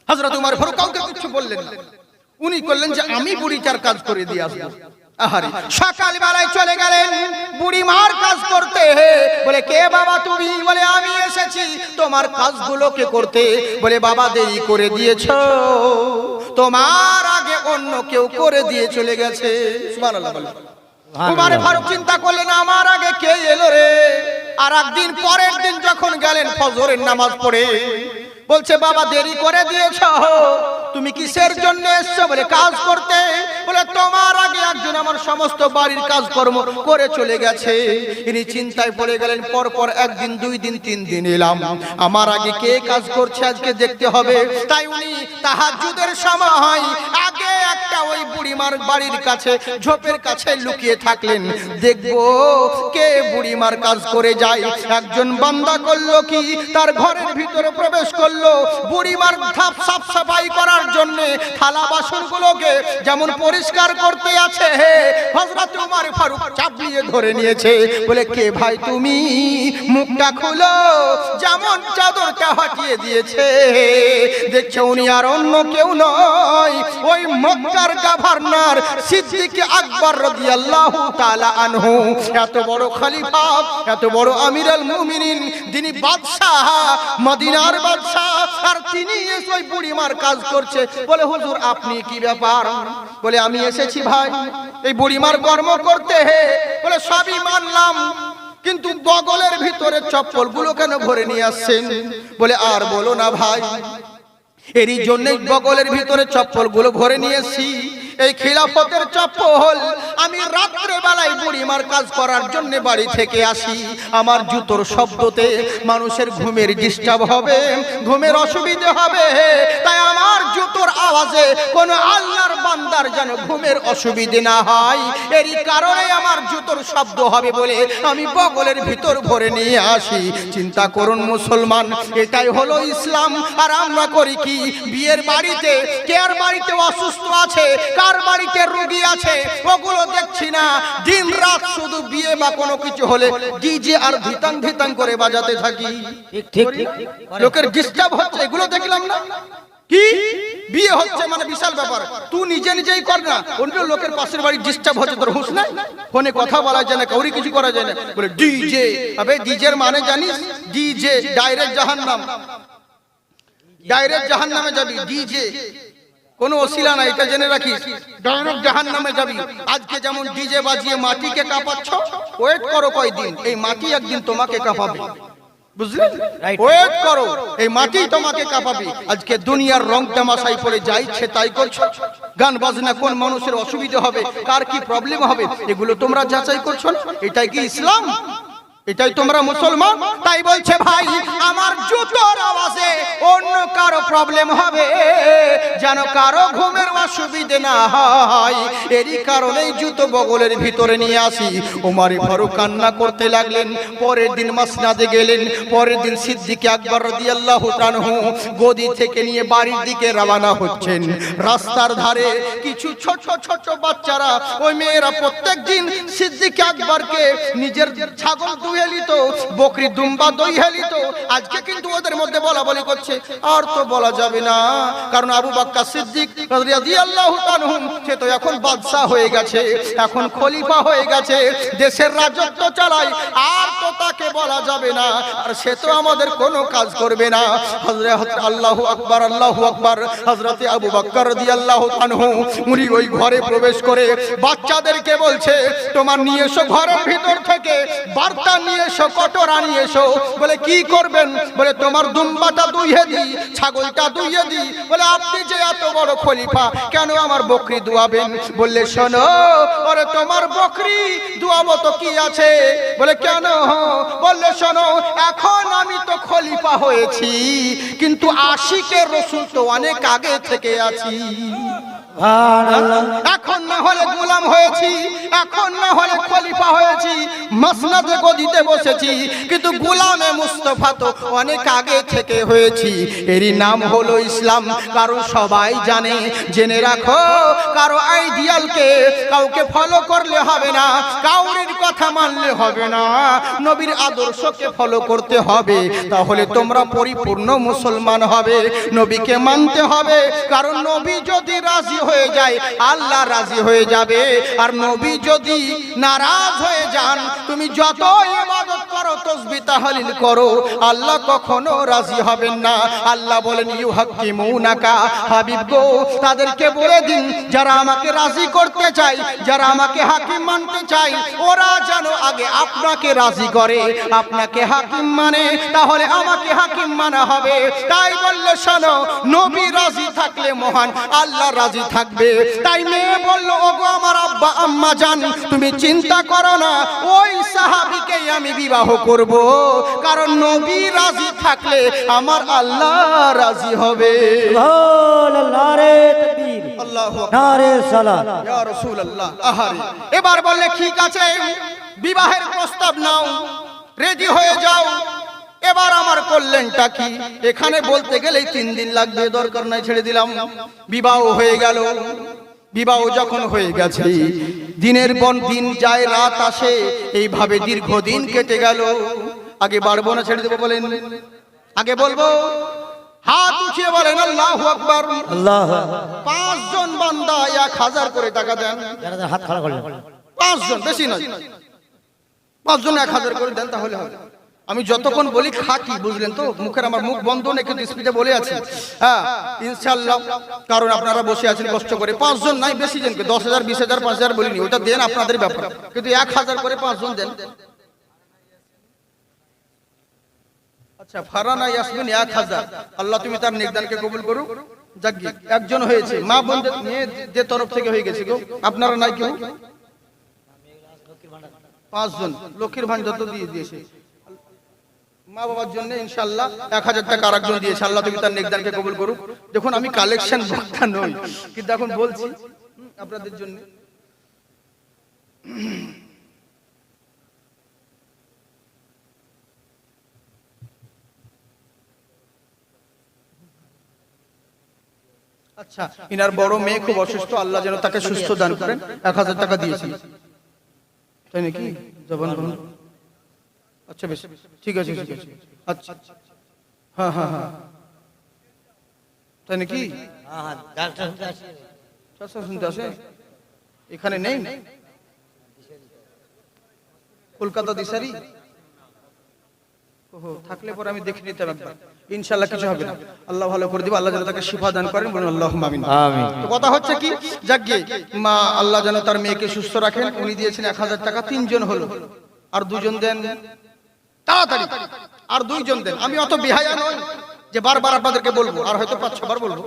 হযরত উমর ফারুক কাউকে কিছু বললেন না, উনি করলেন যে আমি বুড়িটার কাজ করে দিয়ে আসবো। আহারে, সকাল বেলায় চলে গেলেন বুড়ি মার কাজ করতে। বলে কে বাবা তুমি? বলে আমি এসেছি তোমার কাজগুলোকে করতে। বলে বাবা দেরি করে দিয়েছো, তোমার আগে অন্য কেউ করে দিয়ে চলে গেছে। সুবহানাল্লাহ বলে। উমর ফারুক চিন্তা করলেন আমার আগে কে এলো রে? আর একদিন পরের দিন যখন গেলেন ফজরের নামাজ পড়ে, বলছে বাবা দেরি করে দিয়েছ, তুমি কিসের জন্য এসছো? বলে কাজ করতে। বলে তোমার আগে একজন আমার সমস্ত বাড়ির কাজকর্ম করে চলে গেছে। ইনি চিন্তায় পড়ে গেলেন, পরপর একদিন, 2 দিন, 3 দিন এলাম, আমার আগে কে কাজ করছে আজকে দেখতে হবে। তাই উনি তাহাজ্জুদের সময় আগে একটা ওই বুড়িমার বাড়ির কাছে ঝোপের কাছে লুকিয়ে থাকলেন, দেখবো কে বুড়িমার কাজ করে যায়। একজন বান্দা করলো কি, তার ঘরের ভিতরে প্রবেশ করলো, বুড়িমার সাফ সাফাই করার জন্য থালা বাসন গুলোকে যেমন পরিষ্কার করতে আছে, হযরত উমর ফারুক চাপিয়ে ধরে নিয়েছে। বলে কে ভাই তুমি? মুখটা খুলো। যেমন চাদরটা হটিয়ে দিয়েছে, দেখছে উনি আর অন্য কেউ নয়, ওই মক্কার গভর্নর সিদ্দিক আকবর রাদিয়াল্লাহু তাআলা আনহু। এত বড় খলিফা, এত বড় আমিরুল মুমিনিন, যিনি বাদশাহ, মদিনার বাদশাহ, আর তিনি ওই বুড়িমার কাজ করছে। বলে হুজুর আপনি কি ব্যাপার? বলে আমি এসেছি ভাই এই বুড়িমার কর্ম করতে। বলে সবই মানলাম, কিন্তু বগলের ভিতরে চপ্পল গুলো কেন ভরে নিয়ে আসছেন? বলে আর বলো না ভাই, এরই জন্যই বগলের ভিতরে চপ্পল গুলো ভরে নিয়ে এসেছি। এই খিলাফতের চপ্পল আমি রাত্রে বেলায় বুড়িমার কাজ করার জন্য বাড়ি থেকে আসি, আমার জুতোর শব্দতে মানুষের ঘুমের ডিস্টার্ব হবে, ঘুমের অসুবিধা হবে, তাই আমার জুতোর আওয়াজে কোন আল্লাহর বান্দার যেন ঘুমের অসুবিধা না হয়, এরই কারণে আমার জুতোর শব্দ হবে বলে আমি বগলের ভিতর ভরে নিয়ে আসি। চিন্তা করুন মুসলমান, এটাই হলো ইসলাম। আর আমরা করি কি, বিয়ের বাড়িতে, কার বাড়িতে অসুস্থ আছে, কার বাড়িতে রোগী আছে, ওগুলো দেখছি না, দিন রাত শুধু বিয়ে বা কোনো কিছু হলে ডিজে আর ধিতাং ধিতাং করে বাজাতে থাকি। ঠিক ঠিক, লোকের ডিস্টার্ব হচ্ছে, এগুলো দেখলাম না কি? বিয়ে হচ্ছে মানে বিশাল ব্যাপার, তুই নিজে নিজেই কর না, অন্য লোকের পাশের বাড়ি ডিস্টার্ব হচ্ছে, তোর হুঁশ নাই? ফোনে কথা বলা যায় না, কাউরি কিছু করা যায় না, বলে ডিজে। আবে ডিজের মানে জানিস? ডিজে ডাইরেক্ট জাহান্নাম, ডাইরেক্ট জাহান্নামে যাবি। ডিজে কোনো ওসিলা নাই, এটা জেনে রাখিস, ডাইরেক্ট জাহান্নামে যাবি। আজকে যেমন ডিজে বাজিয়ে মাটিকে কাঁপাচ্ছ, ওয়েট করো কয়দিন, এই মাটি একদিন তোমাকে কাঁপাবে, বুঝলে? ওয়েট করো, এই মাটি তোমাকে কাঁপাবে। আজকে দুনিয়ার রং তামাশাই পড়ে যা ইচ্ছে তাই করছো, গান বাজনা কোন মানুষের অসুবিধা হবে, কার কি প্রবলেম হবে, এগুলো তোমরা যাচাই করছো না। এটাই কি ইসলাম? এটাই তোমরা মুসলমান? তাই বলছে ভাই আমার জুতোর আওয়াজে অন্য কারো প্রবলেম হবে, যেন কারো ঘুমের অসুবিধে না হয়, এরই কারণেই জুতো বগলের ভিতরে নিয়ে আসি। ওমর ফারুক কান্না করতে লাগলেন। পরের দিন মসনদে গেলেন, পরের দিন সিদ্দিক আকবর রাদিয়াল্লাহু তাআলা গদি থেকে নিয়ে বাড়ির দিকে রওনা হচ্ছেন। রাস্তার ধারে কিছু ছোট ছোট বাচ্চারা, ওই মেয়েরা প্রত্যেকদিন সিদ্দিক আকবরকে নিজের ছাগল হেলিত, বকরি দুম্বা দই হেলিত। আজকে কিন্তু ওদের মধ্যে বলা বলি করছে, আর তো বলা যাবে না, কারণ আবু বকর সিদ্দিক রাদিয়াল্লাহু তাআলা সে তো এখন বাদশা হয়ে গেছে, এখন খলিফা হয়ে গেছে, দেশের রাজত্ব চালায়, আর তো তাকে বলা যাবে না, আর সে তো আমাদের কোনো কাজ করবে না। হযরত আল্লাহু আকবার, আল্লাহু আকবার। হযরত আবু বকর রাদিয়াল্লাহু তাআলা উনি ওই ঘরে প্রবেশ করে বাচ্চাদেরকে বলছে, তোমার নিয়ে এসো ঘরের ভিতর থেকে বার্তা নিয়ে এসো, কটোরা নিয়ে এসো। বলে কি করবেন? বলে তোমার দুম্বাটা দুইয়ে দিই, ছাগলটা দুইয়ে দিই। বলে আপনি যে এত বড় খলিফা, কেন আমার বকরি দুয়াবেন? বললে শোনো, ওরে তোমার বকরি দুয়াবো তো কি আছে? বলে কেন? বললে শোনো, এখন আমি তো খলিফা হয়েছি, কিন্তু আশিকের রাসূল তো অনেক আগে থেকে আছি, এখন না হলে গোলাম হয়েছি, এখন না হলে খলিফা হয়েছি, মসনদে গদিতে বসেছি, কিন্তু গোলামে মুস্তাফা তো অনেক আগে থেকে হয়েছি, এরই নাম হলো ইসলাম। কারণ সবাই জানে, জেনে রাখো, কারো আইডিয়ালকে কাউকে ফলো করলে হবে না, কাউরির কথা মানলে হবে না, নবীর আদর্শকে ফলো করতে হবে। তাহলে তোমরা পরিপূর্ণ মুসলমান হবে। নবীকে মানতে হবে, কারণ নবী যদি রাজি হয়ে যায় আল্লাহ রাজি হয়ে যাবে। আর নবী যদি নারাজ হয়ে যান, তুমি যত ইবাদত করো, তাসবিহ তাহলিল করো, আল্লাহ কখনো রাজি হবেন না। আল্লাহ বলেন ইউহাক্কিমুনাকা, হাবিব গো তাদেরকে বলে দিন যারা আমাকে রাজি করতে চায়, যারা আমাকে হাকিম মানতে চায়, ওরা যেন আগে আপনাকে রাজি করে, আপনাকে হাকিম মানে, তাহলে আমাকে হাকিম মানা হবে। তাই বললে শোনো, নবী রাজি থাকলে মহান আল্লাহ রাজি থাকবে। তাই মেয়ে বলল, ওগো আমার আব্বা আম্মা জান, তুমি চিন্তা করো না, ওই সাহাবীকেই আমি বিবাহ করব, কারণ নবী রাজি থাকলে আমার আল্লাহ রাজি হবে। নারে তাকবীর, আল্লাহু আকবার, নারে সালাত, ইয়া রাসূলুল্লাহ। আহারে, এবার বললে ঠিক আছে, বিবাহের প্রস্তাব নাও, রেডি হয়ে যাও। এবার আমার করলেনটা কি? এখানে বলতে গেলেই 3 দিন লাগবে, দরকার নাই, ছেড়ে দিলাম। বিবাহ হয়ে গেল। বিবাহ যখন হয়ে গেছে, দিনের পর দিন যায়, রাত আসে, এইভাবে দীর্ঘদিন কেটে গেল। আগে বাড়বো না ছেড়ে দেবো বলেন? আগে বলবো? হাত উঠিয়ে বলেন আল্লাহু আকবার। আল্লাহ। 5 জন বান্দা 1000 করে টাকা দেন। যারা হাত খাড়া করলেন 5 জন, বেশি নয়, 5 জন 1000 করে দেন, তাহলে হবে। আমি যতক্ষণ বলি খাকি, বুঝলেন তো? মুখের আমার মুখ বন্ধ নেই, কিন্তু স্পিডে বলে আছি, হ্যাঁ ইনশাআল্লাহ। কারণ আপনারা বসে আছেন কষ্ট করে। 5 জন নাই, বেশি জনকে 10,000 20,000 5,000 বলিনি, ওটা দেন আপনাদের ব্যাপার, কিন্তু 1000 করে 5 জন দেন। আচ্ছা, ফারানা ইয়াসমিন 1000, আল্লাহ তুমি তার নেকদানকে কবুল করুক। যাকগে, একজন হয়েছে, মা বোনদের নিয়ে যে তরফ থেকে হয়ে গেছে গো, আপনারা নাই কেউ? 5 জন লক্ষ্মীর ভান্ডার তো দিয়ে দিয়েছে মা বাবার জন্য, ইনশাআল্লাহ 1000 টাকা আরেকজন দিয়েছে। আল্লাহ তুমি তার নেকদানকে কবুল করুক। দেখুন আমি কালেকশন বক্তা নই, কিন্তু এখন বলছি আপনাদের জন্য। আচ্ছা, ইনার বড় মেয়ে খুব অসুস্থ, আল্লাহ যেন তাকে সুস্থ দান করেন। 1000 টাকা দিয়েছি, তাই নাকি? জবান বলুন। আচ্ছা বেশ, ঠিক আছে, ঠিক আছে। আচ্ছা, হ্যাঁ হ্যাঁ হ্যাঁ, তাই নাকি? হ্যাঁ, ডাক্তার শুনতে আসে, এখানে নেই? কলকাতা দিশারি? ওহো, থাকলে পরে আমি দেখে নিতাম একবার। ইনশাআল্লাহ কিছু হবে না, আল্লাহ ভালো করে দিবে। আল্লাহ যেন তাকে শিফা দান করেন, বলুন আল্লাহুম্মা আমিন। আমিন। তো কথা হচ্ছে কি, যাকগে মা আল্লাহ যেন তার মেয়েকে সুস্থ রাখেন। উনি দিয়েছেন 1000 টাকা, 3 জন হলো, আর 2 জন দেন তাড়াতাড়ি, আর 2 জন দেন। আমি অত বিহায়া নই যে বারবার আপনাদেরকে বলবো, আর হয়তো 5-6 বার বলবো।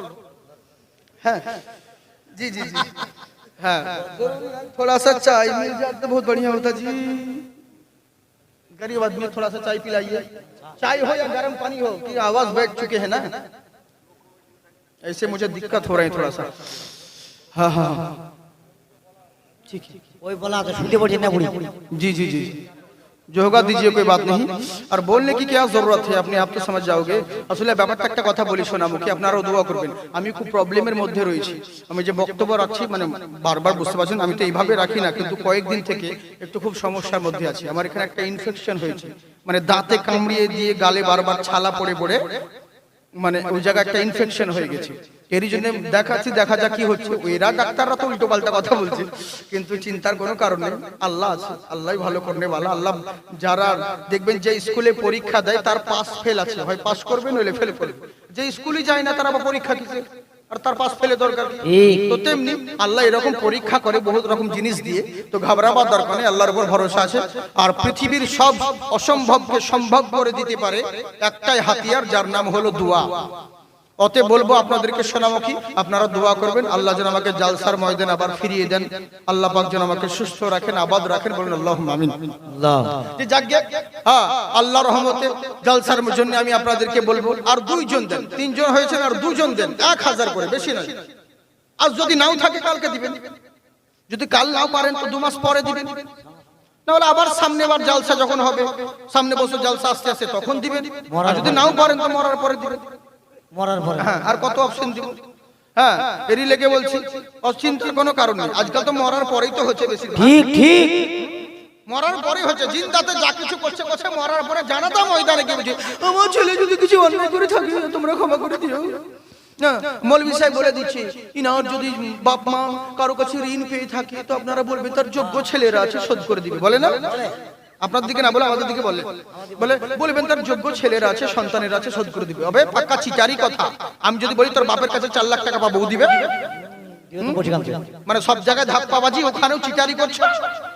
হ্যাঁ জি জি জি, हाँ थोड़ा सा चाय मिल जाए तो बहुत बढ़िया होता जी। गरीब आदमी थोड़ा सा चाय पिलाइए, चाय हो या गर्म पानी हो, कि आवाज बैठ चुके हैं ना, ऐसे मुझे दिक्कत हो रही है थोड़ा सा। हाँ हाँ ठीक है, वही बोला तो सुनते बोलिए ना बुढ़ी। जी जी जी, जो होगा दीजिए, कोई बात नहीं। और बोलने की क्या जरूरत है, अपने आप तो समझ जाओगे। আসলে ব্যাপারটা একটা কথা বলি শোনামুখী, আপনারাও দোয়া করবেন। আমি খুব প্রবলেমের মধ্যে রয়েছি, আমি যে বক্তব্য রাখছি মানে বারবার বুঝতে পারছেন, আমি তো এইভাবে রাখি না, কিন্তু কয়েকদিন থেকে একটু খুব সমস্যার মধ্যে আছি। আমার এখানে একটা ইনফেকশন হয়েছে, মানে দাঁতে কামড়িয়ে দিয়ে গালে বারবার ছালা পড়ে পড়ে, মানে ওই জায়গায় একটা ইনফেকশন হয়ে গেছে। এরই জন্য দেখাচ্ছি, দেখা যাক কি হচ্ছে। এরা ডাক্তাররা তো উল্টো পাল্টা কথা বলছে, কিন্তু চিন্তার কোনো কারণ নেই, আল্লাহ আছে, আল্লাহই ভালো করনে वाला। আল্লাহ যারা দেখবেন যে স্কুলে পরীক্ষা দেয় তার পাস ফেল আছে, হয় পাস করবে নইলে ফেল করবে। যে স্কুলে যায় না তার আবার পরীক্ষা কিসে, আর তার পাস ফেলে দরকার। তো তেমনি আল্লাহ এরকম পরীক্ষা করে বহুত রকম জিনিস দিয়ে, তো ঘাবড়াবার দরকার নেই, আল্লাহর উপর ভরসা আছে। আর পৃথিবীর সব অসম্ভবকে সম্ভব করে দিতে পারে একটাই হাতিয়ার, যার নাম হলো দোয়া। অতএব বলবো আপনাদেরকে শোনামুখী, আপনারা দোয়া করবেন আল্লাহ যেন আমাকে জালসার ময়দান আবার ফিরিয়ে দেন, আল্লাহ পাক যেন আমাকে সুস্থ রাখেন, আবাদ রাখেন, বলুন আল্লাহুম্মা আমিন। আল্লাহ যে যাকগে, হ্যাঁ আল্লাহর রহমতে জালসার জন্য আমি আপনাদেরকে বলবো আর 2 জন দেন, 3 জন হয়েছেন আর 2 জন দেন, 1000 করে, বেশি নয়। আর যদি নাও থাকে কালকে দিবেন, যদি কাল নাও পারেন তো 2 মাস পরে দিবেন, নাহলে আবার সামনে বার জালসা যখন হবে, সামনে বছর জালসা আসতে আসতে তখন দিবেন। আর যদি নাও পারেন তো মরার পরে দিবেন। মরার পরে হ্যাঁ, আর কত অপশন দিব? হ্যাঁ, এরই লেগে বলছি, অচিন্তার কোনো কারণ নেই। আজকাল তো মরার পরেই তো হচ্ছে বেশি, ঠিক ঠিক মরার পরে হচ্ছে। জিন্দাতে যা কিছু করছে করছে, মরার পরে জানাতা ময়দানে গিয়ে বলছে, আমার ছেলে যদি কিছু অন্যায় করে থাকে তোমরা ক্ষমা করে দিও। না, মৌলভী সাহেব বলে দিচ্ছে, ইনার যদি বাপ মা কারো কাছে ঋণ পেয়ে থাকে তো আপনারা বলবেন তার যোগ্য ছেলেরা আছে, শোধ করে দিবে। বলে না? আপনার দিকে না বলে আমাদের দিকে বলে, বলবেন তার যোগ্য ছেলেরা আছে, সন্তানেরা আছে, শোধ করে দিবে। হবে পাক্কা চিটারি কথা। আমি যদি বলি তোর বাপের কাছে 4 লাখ টাকা পাবো, ও দিবে? মানে সব জায়গায় ধাপ্পাবাজি, ওখানেও চিটারি করছে।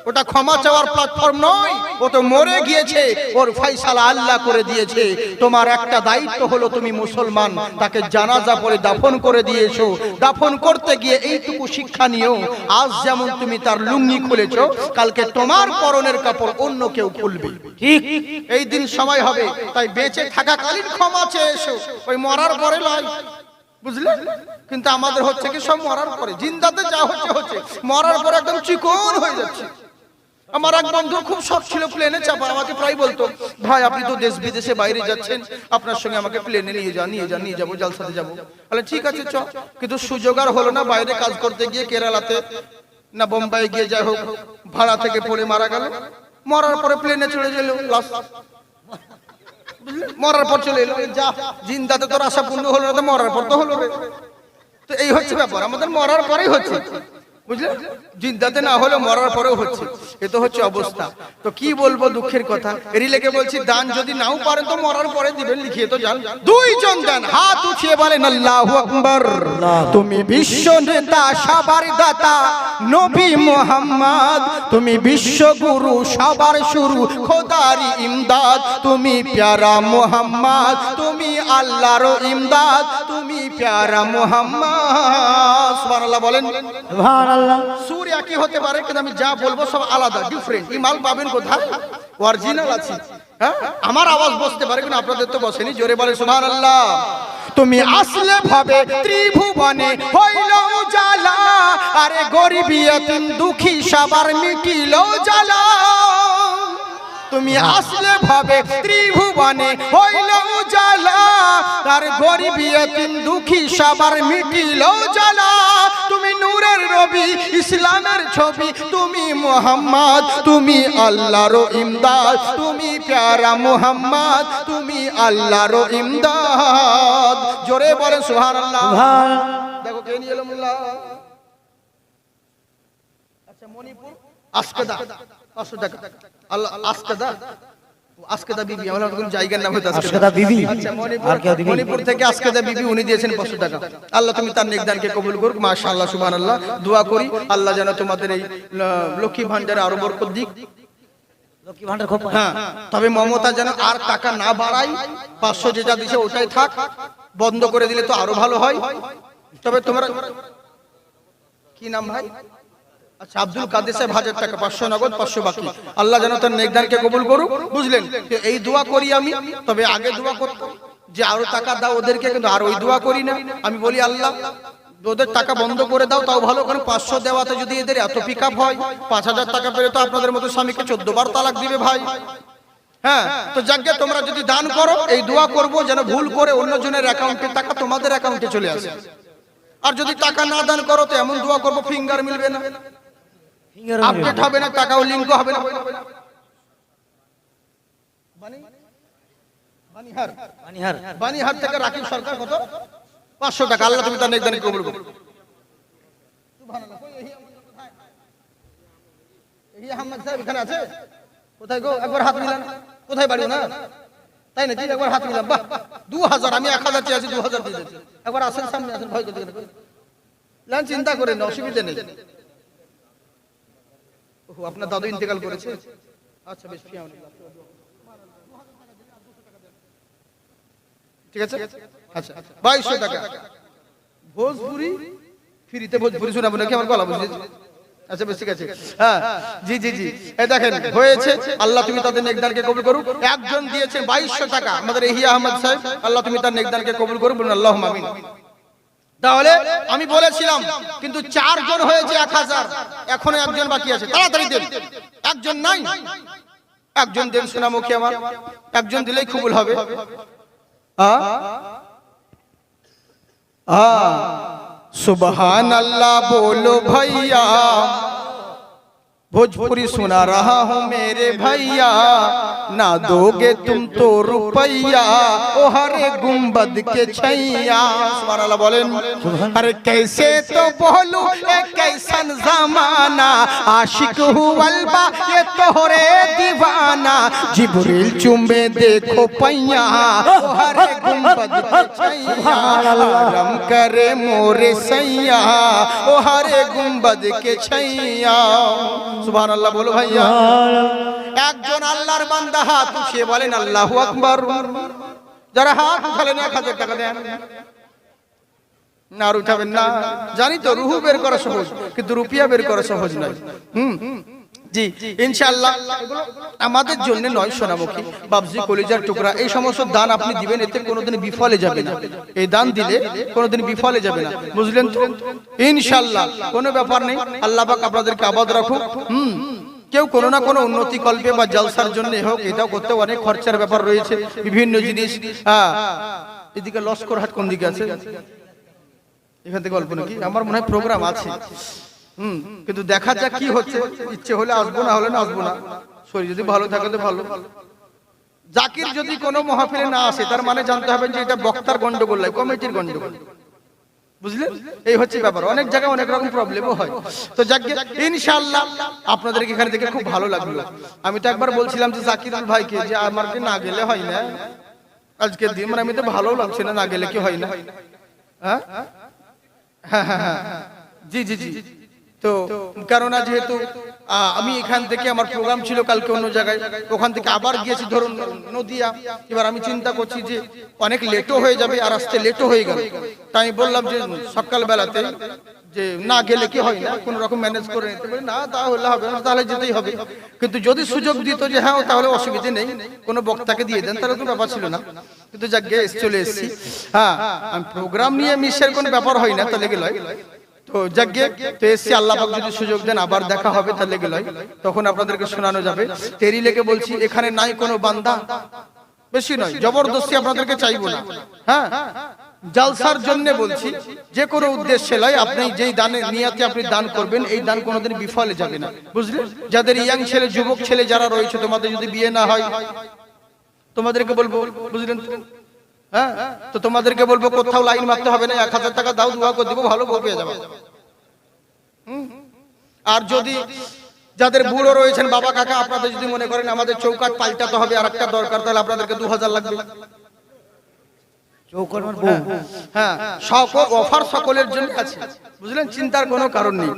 ওটা ক্ষমা চাওয়ার প্ল্যাটফর্ম নয়, ও তো মরে গিয়েছে, ওর ফয়সালা আল্লাহ করে দিয়েছে। তোমার একটা দায়িত্ব হলো, তুমি মুসলমান, তাকে জানাজা পড়ে দাফন করে দিয়েছো। দাফন করতে গিয়ে এইটুকু শিক্ষা নিও, আজ যেমন তুমি তার লুঙ্গি খুলেছো, কালকে তোমার পরনের কাপড় অন্য কেউ খুলবে। ঠিক এই দিন সময় হবে, তাই বেঁচে থাকাকালীন ক্ষমা চেয়ে এসো, ওই মরার পরে নয়। বুঝলে? কিন্তু আমাদের হচ্ছে কি সব মরার পরে। জিন্দাতে যা হচ্ছে হচ্ছে, মরার পরে একদম চিকন হয়ে যাচ্ছে। আমার এক বন্ধুর খুব শখ ছিল প্লেনে চাপা, আমাকে প্রায় বলতো, ভাই আপনি তো দেশ বিদেশে বাইরে যাচ্ছেন, আপনার সঙ্গে আমাকে প্লেনে নিয়ে যাবো, জলসাতে যাবো। বলে ঠিক আছে চ, কিন্তু সুযোগ আর হলো না। বাইরে কাজ করতে গিয়ে কেরালাতে না বোম্বাই গিয়ে যাই হোক, ভাড়া থেকে পড়ে মারা গেল। মরার পরে প্লেনে চলে গেল, লাশ মরার পর চলে এলো। যা, জিন্দাতে তোর আশা পূর্ণ হলো না, তো মরার পর তো হলো রে। তো এই হচ্ছে ব্যাপার, আমাদের মরার পরেই হচ্ছে। বুঝলে? জিন্দাতে না হলে মরার পরেও হচ্ছে। এ তো হচ্ছে অবস্থা। তো কি বলবো, দুঃখের কথা। এরই লেগে বলছি, দান যদি নাও পারেন তো মরার পরে দিবেন, লিখিয়ে তো যান। 2 জন দেন, হাত উঠিয়ে বলেন আল্লাহু আকবার। তুমি বিশ্ব নেতা, সবার দাতা নবী মুহাম্মদ, তুমি বিশ্ব গুরু, সবার শুরু, খোদারি ইমদাদ। তুমি প্যারা মুহাম্মদ, তুমি আল্লাহর ইমদাদ, তুমি প্যারা মুহাম্মদ। সুবহানাল্লাহ বলেন। সুবহানাল্লাহ। সুর একই হতে পারে, কিন্তু আমি যা বলবো সব আলাদা, ডিফারেন্ট। এই মাল পাবেন কোথায়? অরিজিনাল আছে। হ্যাঁ, আমার আওয়াজ বসতে পারে, কিন্তু আপনাদের তো বসেনি। জোরে বলে সুবহানাল্লাহ। তুমি আসলে ভাবে ত্রিভুবনে হইল উজালা, আরে গরিব ইয়তিম দুঃখী সবার মিটিল জ্বালা। তুমি আসলে ভাবে ত্রিভুবনে হইল উজালা, আর গরিব ইয়তিম দুঃখী সবার মিটিল জ্বালা। তুমি নূরের নবী, ইসলামের ছবি, তুমি মুহাম্মদ, তুমি আল্লাহর ইমদাদ, তুমি প্যারা মুহাম্মদ, তুমি আল্লাহর ইমদাদ। জোরে বলেন সুবহানাল্লাহ। দেখো কে নিয়ে এলো মোল্লা। আচ্ছা, মণিপুর আসকেদা 500 টাকা। আল্লাহ আসকেদা, আসকেদা বিবি, আমরা কোন জায়গার নাম হয়তো আসকেদা বিবি। আচ্ছা, মণিপুর থেকে আসকেদা বিবি, উনি দিয়েছেন 500 টাকা। আল্লাহ তুমি তার নেকদানকে কবুল করুক। মাশাআল্লাহ, সুবহানাল্লাহ। দোয়া করি আল্লাহ যেন তোমাদের এই লক্ষ্মী ভান্ডারে আরো বরকত দিক। লক্ষ্মী ভান্ডার খুব, হ্যাঁ, তবে মমতা যেন আর টাকা না বাড়াই, 500 যেটা দিছে ওটাই থাক। বন্ধ করে দিলে তো আরো ভালো হয়। তবে তোমরা কি নাম ভাই? আচ্ছা, আব্দুল কাদের সাহেব 1000 টাকা, 500 নগদ, 500 বাকি। আল্লাহ যেন তার নেকদানকে কবুল করুক। বুঝলেন? এই দোয়া করি আমি। তবে আগে দোয়া করতাম যে আরো টাকা দাও ওদেরকে, কিন্তু আর ওই দোয়া করি না। আমি বলি আল্লাহ ওদের টাকা বন্ধ করে দাও, তাও ভালো। কারণ 500 দেওয়াতে যদি এদের এত পিক আপ হয়, 5000 টাকা পেলে তো আপনাদের মতো স্বামীকে 14 বার তালাক দিবে ভাই। হ্যাঁ, তো যাকে তোমরা যদি দান করো, এই দোয়া করবো যেন ভুল করে অন্যজনের অ্যাকাউন্টে টাকা তোমাদের অ্যাকাউন্টে চলে আসে। আর যদি টাকা না দান করো তো এমন দোয়া করবো ফিঙ্গার মিলবে না, আপডেট হবে না, টাকাও লিংক হবে না। বানিহার থেকে রাকিব সরকার কত? 500 টাকা। আল্লাহ তুমি তার নেকদান কবুল করো। সুবহানাল্লাহ। এই আহমদ সাহেব এখানে আছে? কোথায় গো? একবার হাত মিলান। কোথায় বাড়ি না? তাই নাকি? একবার হাত মিলান। বাহ, 2000, আমি 1000 চেয়েছি, 2000 দিয়ে দিয়েছি। একবার আসেন, সামনে আসেন, ভয় করতে গেলে লান, চিন্তা করেন না, অসুবিধা নেই। ওহ, আপনার দাদু ইন্তেকাল করেছে? আচ্ছা, বেশ, ঠিক আছে। আচ্ছা, 2200 টাকা। ভোজপুরি ফ্রিতে, ভোজপুরি শোনাবো নাকি? আমার গলা বুঝেছি। আচ্ছা, বেশ, ঠিক আছে। হ্যাঁ, জি জি জি, এই দেখেন হয়েছে। আল্লাহ তুমি তাদের নেকদানকে কবুল করুক। একজন দিয়েছে 2200 টাকা, আমাদের এহিয়া আহমদ সাহেব। আল্লাহ তুমি তার নেকদানকে কবুল করুক, বলুন আল্লাহুম্মা আমিন। তাহলে আমি বলেছিলাম, কিন্তু 4 জন হয়েছে 1000, এখনো একজন বাকি আছে। তাড়াতাড়ি দেন। একজন নাই, একজন দেন সোনামুখী আমার। একজন দিলেই কবুল হবে। सुबहान अल्लाह बोलो भैया, भोजपुरी सुना रहा हूँ मेरे भैया, ना दोगे तुम तो रुपैया ओ हरे गुंबद के छैया। सुभान अल्लाह बोलें। अरे कैसे तो बोलू एक कैसन जमाना, आशिक हुवलबा ये तोहरे दीवाना, जिब्रील चुम्बे देखो पैया ओ हरे गुंबद के छैया, आराम करे मोरे सैया ओ हरे गुंबद के छैया। সুবহানাল্লাহ বলো ভাইয়া। একজন আল্লাহর বান্দা হাত উঠিয়ে বলেন আল্লাহু আকবার। যারা হাত উঠালেন 1000 টাকা দেন। না আর উঠাবেন না, জানি তো রুহু বের করা সহজ, কিন্তু রুপিয়া বের করা সহজ নয়। জি ইনশাআল্লাহ এগুলো আমাদের জন্য নয় সোনামুখী বাবজি কলিজার টুকরা। এই সমস্ত দান আপনি দিবেন, এতে কোনোদিন বিফলে যাবে না। এই দান দিলে কোনোদিন বিফলে যাবে না, বুঝলেন তো? ইনশাআল্লাহ কোনো ব্যাপার নেই। আল্লাহ পাক আপনাদেরকে আবাদ রাখুক। কেউ কোনো না কোনো উন্নতি কল্পে বা জলসার জন্য হোক, এটাও করতে অনেক খরচার ব্যাপার রয়েছে, বিভিন্ন জিনিস। এদিকে লস্কর হাট কোন দিকে আছে? এখান থেকে অল্প নাকি? আমার মনে হয় প্রোগ্রাম আছে। কিন্তু দেখা যাক কি হচ্ছে। ইচ্ছে হলে আসবো, না হলে না আসবো না। শরীর যদি ভালো থাকে তো ভালো। জাকির যদি কোনো মাহফিলে না আসে, তার মানে জানতে হবে যে এটা বক্তার গন্ডগোল নয়, কমিটির গন্ডগোল। বুঝলেন? এই হচ্ছে ব্যাপার। অনেক জায়গায় অনেক রকম প্রবলেমও হয়। তো যাক ইনশাআল্লাহ আপনাদেরকে এখানে দেখে খুব ভালো লাগলো। আমি তো একবার বলছিলাম যে জাকিরুল ভাইকে যে আমাকে না গেলে হয় না আজকের দিন, মানে আমি তো ভালো লাগছে না, না গেলে কি হয় না? হ্যাঁ হ্যাঁ হ্যাঁ জি জি জি। তো কারণ যেহেতু আমি এখান থেকে আমার প্রোগ্রাম ছিল কালকে অন্য জায়গায়, ওখান থেকে আবার গিয়েছি ধরুন নদিয়া। এবার আমি চিন্তা করছি যে অনেক লেটও হয়ে যাবে, আর আসতে লেটও হয়ে গেল। তাই আমি বললাম যে সকালবেলাতে যে না গেলে কি হয় না, কোন রকম ম্যানেজ করে নিতে পারি না, তাহলে হবে না, তাহলে যেতেই হবে। কিন্তু যদি সুযোগ দিত যে হ্যাঁ তাহলে অসুবিধা নেই, কোনো বক্তাকে দিয়ে দেন, তাহলে তো ব্যাপার ছিল না। কিন্তু যাক গে চলে এসেছি। হ্যাঁ আমি প্রোগ্রাম নিয়ে মিশের কোনো ব্যাপার হয় না, তাহলে গেল। তো যাকে তো এসছি, আল্লাহ পাক যদি সুযোগ দেন আবার দেখা হবে, তাহলে গেল তখন আপনাদেরকে শোনানো যাবে। তেরি লেগে বলছি, এখানে নাই কোনো বান্দা, বেশি নয়, জবরদস্তি আপনাদেরকে চাইবো না। হ্যাঁ জলসার জন্য বলছি, যে কোনো উদ্দেশ্যে নয়। আপনি যেই দানের নিয়াতে আপনি দান করবেন, এই দান কোনোদিন বিফলে যাবে না, বুঝলেন? যাদের ইয়াং ছেলে, যুবক ছেলে যারা রয়েছে, তোমাদের যদি বিয়ে না হয়, তোমাদেরকে বলবো, বুঝলেন? হ্যাঁ তো তোমাদেরকে বলবো কোথাও লাইন মারতে হবে না, 1000 টাকা দাও, দোয়া করে দিব, ভালো বউ পেয়ে যাবে। আর যদি যাদের বুড়ো রয়েছেন, বাবা কাকা, আপনাদের যদি মনে করেন আমাদের চৌকাট পাল্টাতে হবে, আর একটা দরকার, তাহলে আপনাদেরকে 2000 লাগবে। হ্যাঁ অফার সকলের জন্য আছে, বুঝলেন? চিন্তার কোনো কারণ নেই,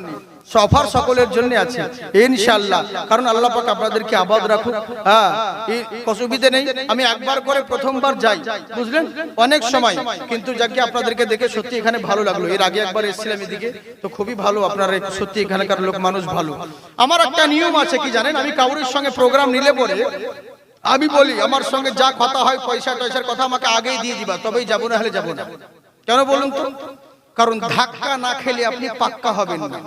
অফার সকলের জন্য আছে ইনশাআল্লাহ। কারণ আল্লাহ পাক আপনাদেরকে আবাদ রাখুক। হ্যাঁ অসুবিধা নেই। আমি একবার করে প্রথমবার যাই, বুঝলেন, অনেক সময়, কিন্তু যাকে আপনাদেরকে দেখে সত্যি এখানে ভালো লাগলো। এর আগে একবার এসেছিলাম এদিকে, তো খুবই ভালো। আপনারা সত্যি এখানকার লোক মানুষ ভালো। আমার একটা নিয়ম আছে কি জানেন, আমি কাউরির সঙ্গে প্রোগ্রাম নিলে পরে আমি বলি আমার সঙ্গে যা কথা হয়, পয়সা টয়সার কথা আমাকে আগেই দিয়ে দিবা, তবেই যাবো, না হলে যাবো না। কেন বলুন তো? কারণ ধাক্কা না খেলে আপনি পাক্কা হবেন না,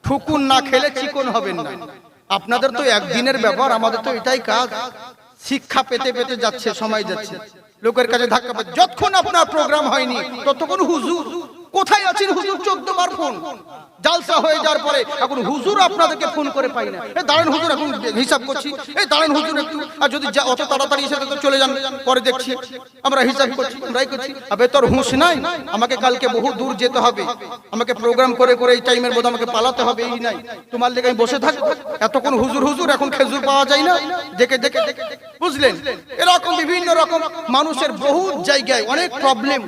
ঠুকুন না খেলে চিকন হবেন না। আপনাদের তো একদিনের ব্যাপার, আমাদের তো এটাই কাজ। শিক্ষা পেতে পেতে যাচ্ছে, সময় যাচ্ছে, লোকের কাছে ধাক্কা পেতে। যতক্ষণ আপনার প্রোগ্রাম হয়নি ততক্ষণ হুজুর কোথায় আছেন, হুজুর 14 বার ফোন। জালসা হয়ে যাওয়ার পরে এখন হুজুর আপনাদেরকে ফোন করে পাই না। এই দাঁড়ান হুজুর, এখন হিসাব করছি। এই দাঁড়ান হুজুর একটু, আর যদি অত তাড়াতাড়ি এসে তো চলে যান, পরে দেখছি আমরা হিসাব করছি, আমরাই করছি। আবে তোর হুঁশ নাই, আমাকে কালকে বহু দূর যেতে হবে, আমাকে প্রোগ্রাম করে করে এই টাইমের মধ্যে আমাকে পালাতে হবে, এই নাই। তোমার লেগে আমি বসে থাকবো এতক্ষণ হুজুর হুজুর, এখন খেজুর পাওয়া যায় না, দেখে দেখে, বুঝলেন? এরকম বিভিন্ন রকম মানুষের বহু জায়গায় অনেক প্রবলেম।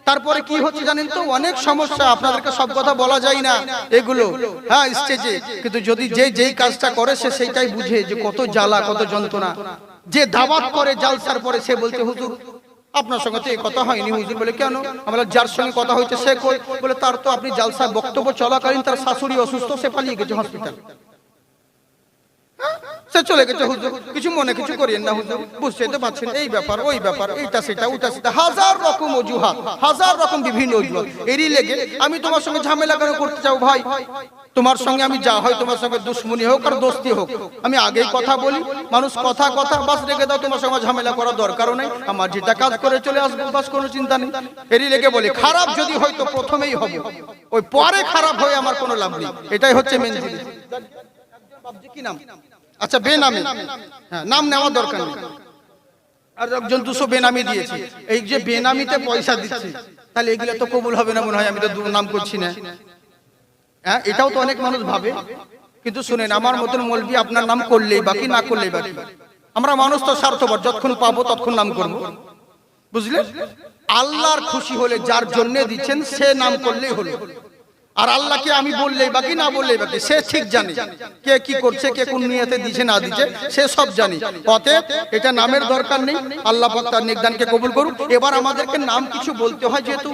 তারপরে কি হচ্ছে জানেন তো, অনেক সমস্যা, আপনাদেরকে সব কথা বলা যায় না এগুলো, হ্যাঁ স্টেজে। কিন্তু যদি যেই কাজটা করে সে সেইটাই বুঝে যে কত জ্বালা, কত যন্ত্রণা। যে দাওয়াত করে জালসার পরে সে বলছে হুজুর আপনার সঙ্গে তো এই কথা হয়নি। হুজুর বলে কেন? আমরা যার সঙ্গে কথা হয়েছে সে কই? বলে তার তো আপনি জালসা বক্তব্য চলাকালীন তার শাশুড়ি অসুস্থ, সে পালিয়ে গেছে হসপিটাল। সে চলে গেছে হুজুর, কিছু মনে কিছু করিয়েন না হুজুর, বুঝতে তো পারছেন এই ব্যাপার ওই ব্যাপার, এইটা সেটা ওটা সেটা, হাজার রকম অজুহাত, হাজার রকম বিভিন্ন অজুহাত। এরই লেগে আমি তোমার সঙ্গে ঝামেলা কেন করতে চাও ভাই? তোমার সঙ্গে আমি যা হয়, তোমার সঙ্গে দুশ্মনী হোক আর দোস্তি হোক, আমি আগেই কথা বলি, মানুষ কথা কথা বাস রেখে দাও, তোমার সঙ্গে ঝামেলা করার দরকারও নেই, আমার যেটা কাজ করে চলে আসবো, বাস কোনো চিন্তা নেই। এরই লেগে বলি, খারাপ যদি হয় তো প্রথমেই হবে, ওই পরে খারাপ হয়ে আমার কোনো লাভ নেই, এটাই হচ্ছে মেন জিনিস। কি নাম? আচ্ছা বেনামি, হ্যাঁ নাম নেওয়া দরকার নেই। আর একজন 200 বেনামি দিয়েছে, এই যে বেনামিতে পয়সা দিচ্ছে, তাহলে এগুলো তো কবুল হবে না মনে হয়, আমি তো নাম করছি না। হ্যাঁ এটাও তো অনেক মানুষ ভাবে, কিন্তু শুনেন আমার মতন মৌলবি আপনার নাম করলেই বাকি, না করলেই বাকি। আমরা মানুষ তো স্বার্থপর, যতক্ষণ পাবো ততক্ষণ নাম করবো, বুঝলেন? আল্লাহর খুশি হলে যার জন্য দিচ্ছেন সে নাম করলেই হলো, আর আল্লাহকে আমি বললেই বাকি, না বললেই বাকি, সে ঠিক জানে কে কি করছে, কে কোন নিয়তে দিচ্ছে না দিচ্ছে, সে সব জানি। অতএব এটা নামের দরকার নেই, আল্লাহ পাক তার নেকদানকে কবুল করুক। এবার আমাদেরকে নাম কিছু বলতে হয়, যেহেতু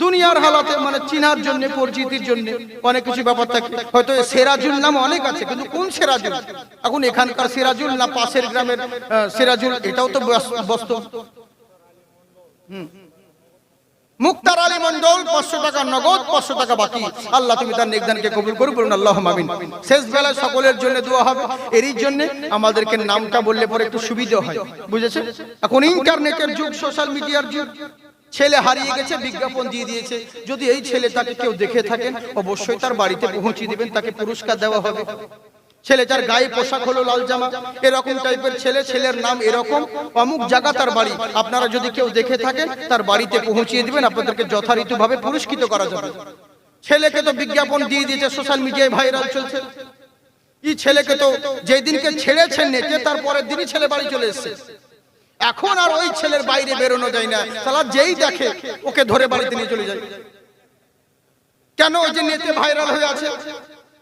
দুনিয়ার হালাতে মানে চিনার জন্য, পরিচিতির জন্য অনেক কিছু ব্যাপার থাকে। হয়তো সিরাজুল নাম অনেক আছে, কিন্তু কোন সিরাজুল? এখন এখানকার সিরাজুল না পাশের গ্রামের সিরাজুল, এটাও তো বাস্তব। মুক্তার আলী মন্ডল 500 টাকা নগদ, 500 টাকা বাকি। আল্লাহ তুমি তার নেকদানকে কবুল করুন, বলুন আল্লাহুম্মা আমিন। শেষ বেলায় সকলের জন্য দোয়া হবে, এরই জন্য আমাদেরকে নামটা বললে পরে একটু সুবিধা হয়, বুঝেছেন? এখন ইন্টারনেটের যুগ, সোশ্যাল মিডিয়ার যুগ, ছেলে হারিয়ে গেছে, বিজ্ঞাপন দিয়ে দিয়েছে, যদি এই ছেলেটাকে কেউ দেখে থাকেন অবশ্যই তার বাড়িতে পৌঁছে দিবেন, তাকে পুরস্কার দেওয়া হবে। ছেলেটার গায়ে পোশাক হলো লাল জামা, এরকম টাইপের ছেলে, ছেলের নাম এরকম, অমুক জায়গা তার বাড়ি, আপনারা যদি কেউ দেখে থাকেন তার বাড়িতে পৌঁছিয়ে দিবেন, আপনাদেরকে যথারীতিভাবে পুরস্কৃত করা যাবে। ছেলেকে তো বিজ্ঞাপন দিয়ে দিয়েছে, সোশ্যাল মিডিয়ায় ভাইরাল চলছে। এই ছেলেকে তো যেদিনকে ছেড়েছেন নেটে, তারপরের দিনই ছেলে বাড়ি চলে এসেছে। এখন আর ওই ছেলের বাইরে বেরোনো যায় না, সালা যেই দেখে ওকে ধরে বাড়িতে নিয়ে চলে যায়। কেন? ওই যে নেটে ভাইরাল হয়ে আছে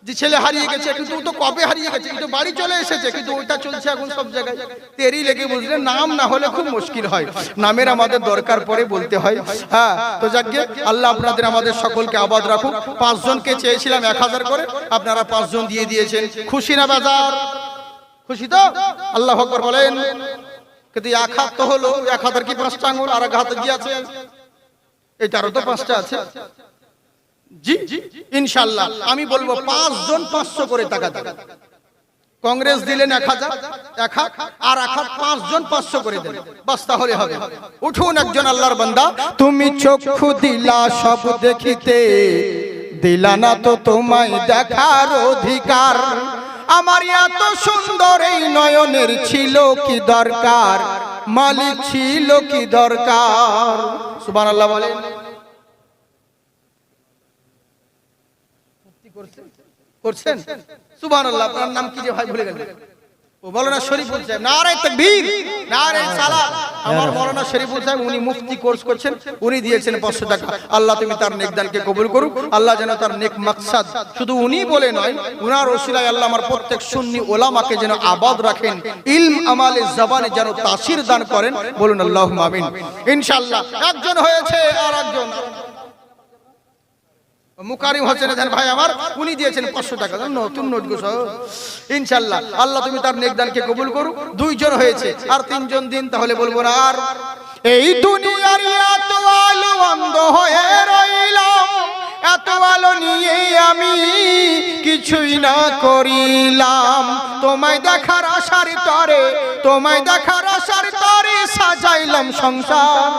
যে ছেলে হারিয়ে গেছে, কিন্তু ও তো কবে হারিয়ে গেছে, কিন্তু বাড়ি চলে এসেছে, কিন্তু ওইটা চলছে এখন সব জায়গায়। তেরি লেগে বুঝলে নাম না হলে খুব মুশকিল হয়, নামের আমাদের দরকার পড়ে, বলতে হয়। হ্যাঁ তো যাকে আল্লাহ আপনাদের আমাদের সকলকে আবাদ রাখুন। 5 জনকে চেয়েছিলাম 1000 করে, আপনারা 5 জন দিয়ে দিয়েছেন, খুশি না বাজার? খুশি তো? আল্লাহু আকবার বলেন। কিন্তু 1 হাত তো হলো, 1 হাতের কি 5টা আঙ্গুল, আর 1 হাতে কি আছে? এটারও তো 5টা আছে। জি ইনশাআল্লাহ আমি বলবো 5 জন 500 করে টাকা দেন। কংগ্রেস দিলেন 1000, আর 5 জন 500 করে দেন, বাস তাহলে হবে। উঠুন একজন আল্লাহর বান্দা। তুমি চক্ষু দিলা সব দেখিতে, দিলা না তো তোমায় দেখার অধিকার, আমার এত সুন্দর এই নয়নের ছিল কি দরকার, মালিক ছিল কি দরকার। সুবহানাল্লাহ বলেন। করছেন সুবহানাল্লাহ। আপনার নাম কি যে ভাই ভুলে গেলেন? ও মাওলানা শরীফুল সাহেব। নারে তাকবীর, নারে সালাত। আমার মাওলানা শরীফুল সাহেব, উনি মুফতি কোর্স করছেন, উনি দিয়েছেন 500 টাকা। আল্লাহ তুমি তার নেকদানকে কবুল করুক, আল্লাহ যেন তার নেক মাকসাদ শুধু উনি বলে নয়, উনার ওসিলায় আল্লাহ আমার প্রত্যেক সুন্নি ওলামাকে যেন আবাদ রাখেন, ইলম আমালে জবানে যেন তাসির দান করেন, বলুন আল্লাহুম্মা আমিন। ইনশাআল্লাহ একজন হয়েছে, আর একজন মুকারিম হোসেন ভাই আমার, উনি দিয়েছেন 500 টাকা, নতুন নোট গো সব। ইনশাআল্লাহ আল্লাহ তুমি তার নেকদানকে কবুল করুক। 2 জন হয়েছে, আর 3 জন দিন, তাহলে বলবো না আর। এই দুনিয়ার এত আলো অন্ধ হয়ে রইলাম, এত আলো নিয়ে আমি কিছুই না করিলাম, তোমায় দেখার আশার তরে, তোমায় দেখার আশার তরে সাজাইলাম সংসার,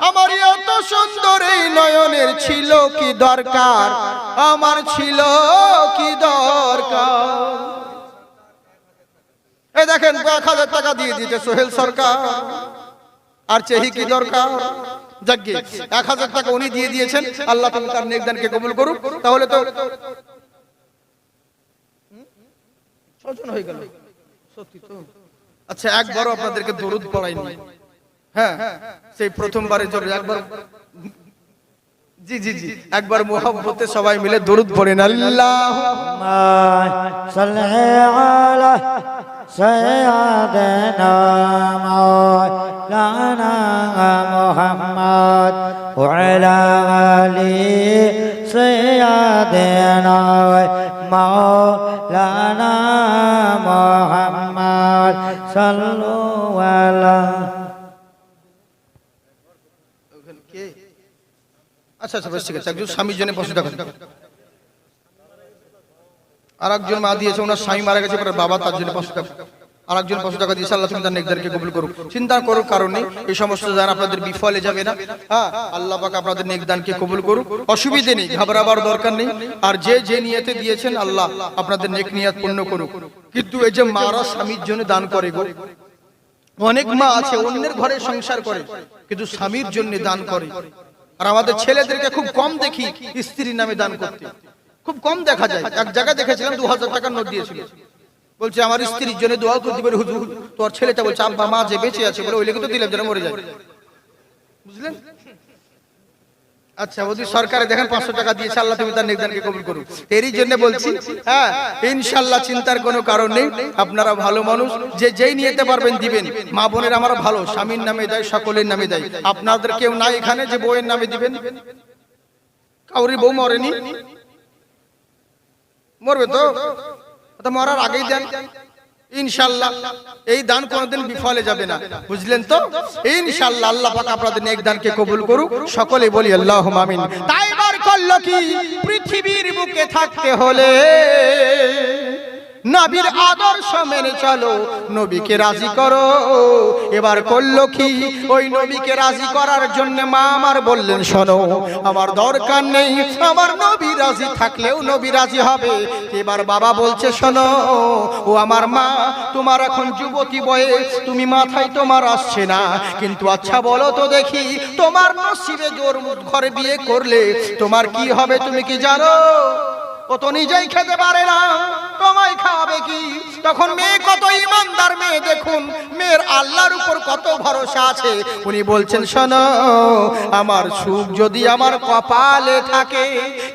আমার এত সুন্দর এই নয়নের ছিল কি দরকার, আমার ছিল কি দরকার। এই দেখেন 1000 টাকা দিয়ে দিতে সোহেল সরকার, আর চেহি কি দরকার? যাকে 1000 টাকা উনি দিয়ে দিয়েছেন, আল্লাহ তুমি তার নেকদানকে কবুল করুক। তাহলে তো 6 জন হয়ে গেল, সত্যি তো। আচ্ছা একবারও আপনাদেরকে দরুদ পড়াইনি। হ্যাঁ সেই প্রথমবারের জন্য একবার, জি জি জি একবার মোহাব্বতে সবাই মিলে দরুদ পড়েন। আল্লাহুম্মা সাল্লি আলা সাইয়্যিদিনা মাওলানা মুহাম্মদ ওয়া আলা আলি সাইয়্যিদিনা মাওলানা মুহাম্মদ সাল্লু আলা। কে? আচ্ছা আচ্ছা বেশ ঠিক আছে, একজন স্বামীর জন্য 500 টাকা। আর একজন মা দিয়েছে, ওনার স্বামী মারা গেছে, পরে বাবা তার জন্য 500 টাকা। আর একজন 500 টাকা দিয়েছে। আল্লাহ তুমি তার নেকদারকে কবুল করুক। চিন্তা করার কারণে এই সমস্ত জান আপনাদের বিফলে যাবে না। হ্যাঁ, আল্লাহ পাক আপনাদের নেকদানকে কবুল করুক। অসুবিধে নেই, ঘাবড়াবার দরকার নেই। আর যে যে নিয়তে দিয়েছেন আল্লাহ আপনাদের নেক নিয়াত পূর্ণ করুক। কিন্তু এই যে মারা স্বামীর জন্য দান করে গো, অনেক মা আছে অন্যের ঘরে সংসার করে কিন্তু স্বামীর জন্য দান করে। আর আমাদের ছেলেদেরকে খুব কম দেখি স্ত্রীর নামে দান করতে, খুব কম দেখা যায়। এক জায়গায় দেখেছিলাম 2000 টাকার নোট দিয়েছিল, বলছে আমার স্ত্রীর জন্য দোয়া করে দিবেন হুজুর। তোর ছেলেটা বলছে আব্বা মা যে বেঁচে আছে বলে ওই লেগে তো দিলাম যেন মরে যায়, বুঝলেন? আচ্ছা, ওদের সরকারে দেখেন 500 টাকা দিয়েছে, আল্লাহ তুমি তার নেকদানকে কবুল করুক। এরই জন্য বলছি, হ্যাঁ ইনশাআল্লাহ চিন্তার কোনো কারণ নেই। আপনারা ভালো মানুষ, যে যেই নিতে পারবেন দিবেন। মা বোনের আমার ভালো, স্বামীর নামে দেয়, সকলের নামে দেয়। আপনাদের কেউ নাই এখানে যে বউয়ের নামে দিবেন? কাউরি বউ মরেনি? মরবে তো? মরার আগেই দেন ইনশাআল্লাহ। এই দান কোনদিন বিফলে যাবে না, বুঝলেন তো? ইনশাআল্লাহ আল্লাহ পাক আপনাদের নেক দানকে কবুল করুক। সকলে বলি আল্লাহুম্মা আমিন। তাই বার করলো কি, পৃথিবীর বুকে থাকতে হলে নবীর আদর্শ মেনে চলো, নবীকে রাজি করো। এবার করলো কি, ওই নবীকে রাজি করার জন্য মা আমার বললেন শোনো, আমার দরকার নেই, আমার নবী রাজি থাকলেও নবী রাজি হবে। এবার বাবা বলছে শোনো ও আমার মা, তোমার এখন যুবতী বয়স, তুমি মাথায় তোমার আসছে না, কিন্তু আচ্ছা বলো তো দেখি, তোমার নসিবে জোর ঘরে বিয়ে করলে তোমার কি হবে তুমি কি জানো? ও তো নিজেই খেতে পারে না, তোমায় খাওয়াবে কি? তখন মেয়ে কত ইমানদার মেয়ে, দেখুন মেয়ের আল্লাহর উপর কত ভরসা আছে। উনি বলছেন শোনো, আমার সুখ যদি আমার কপালে থাকে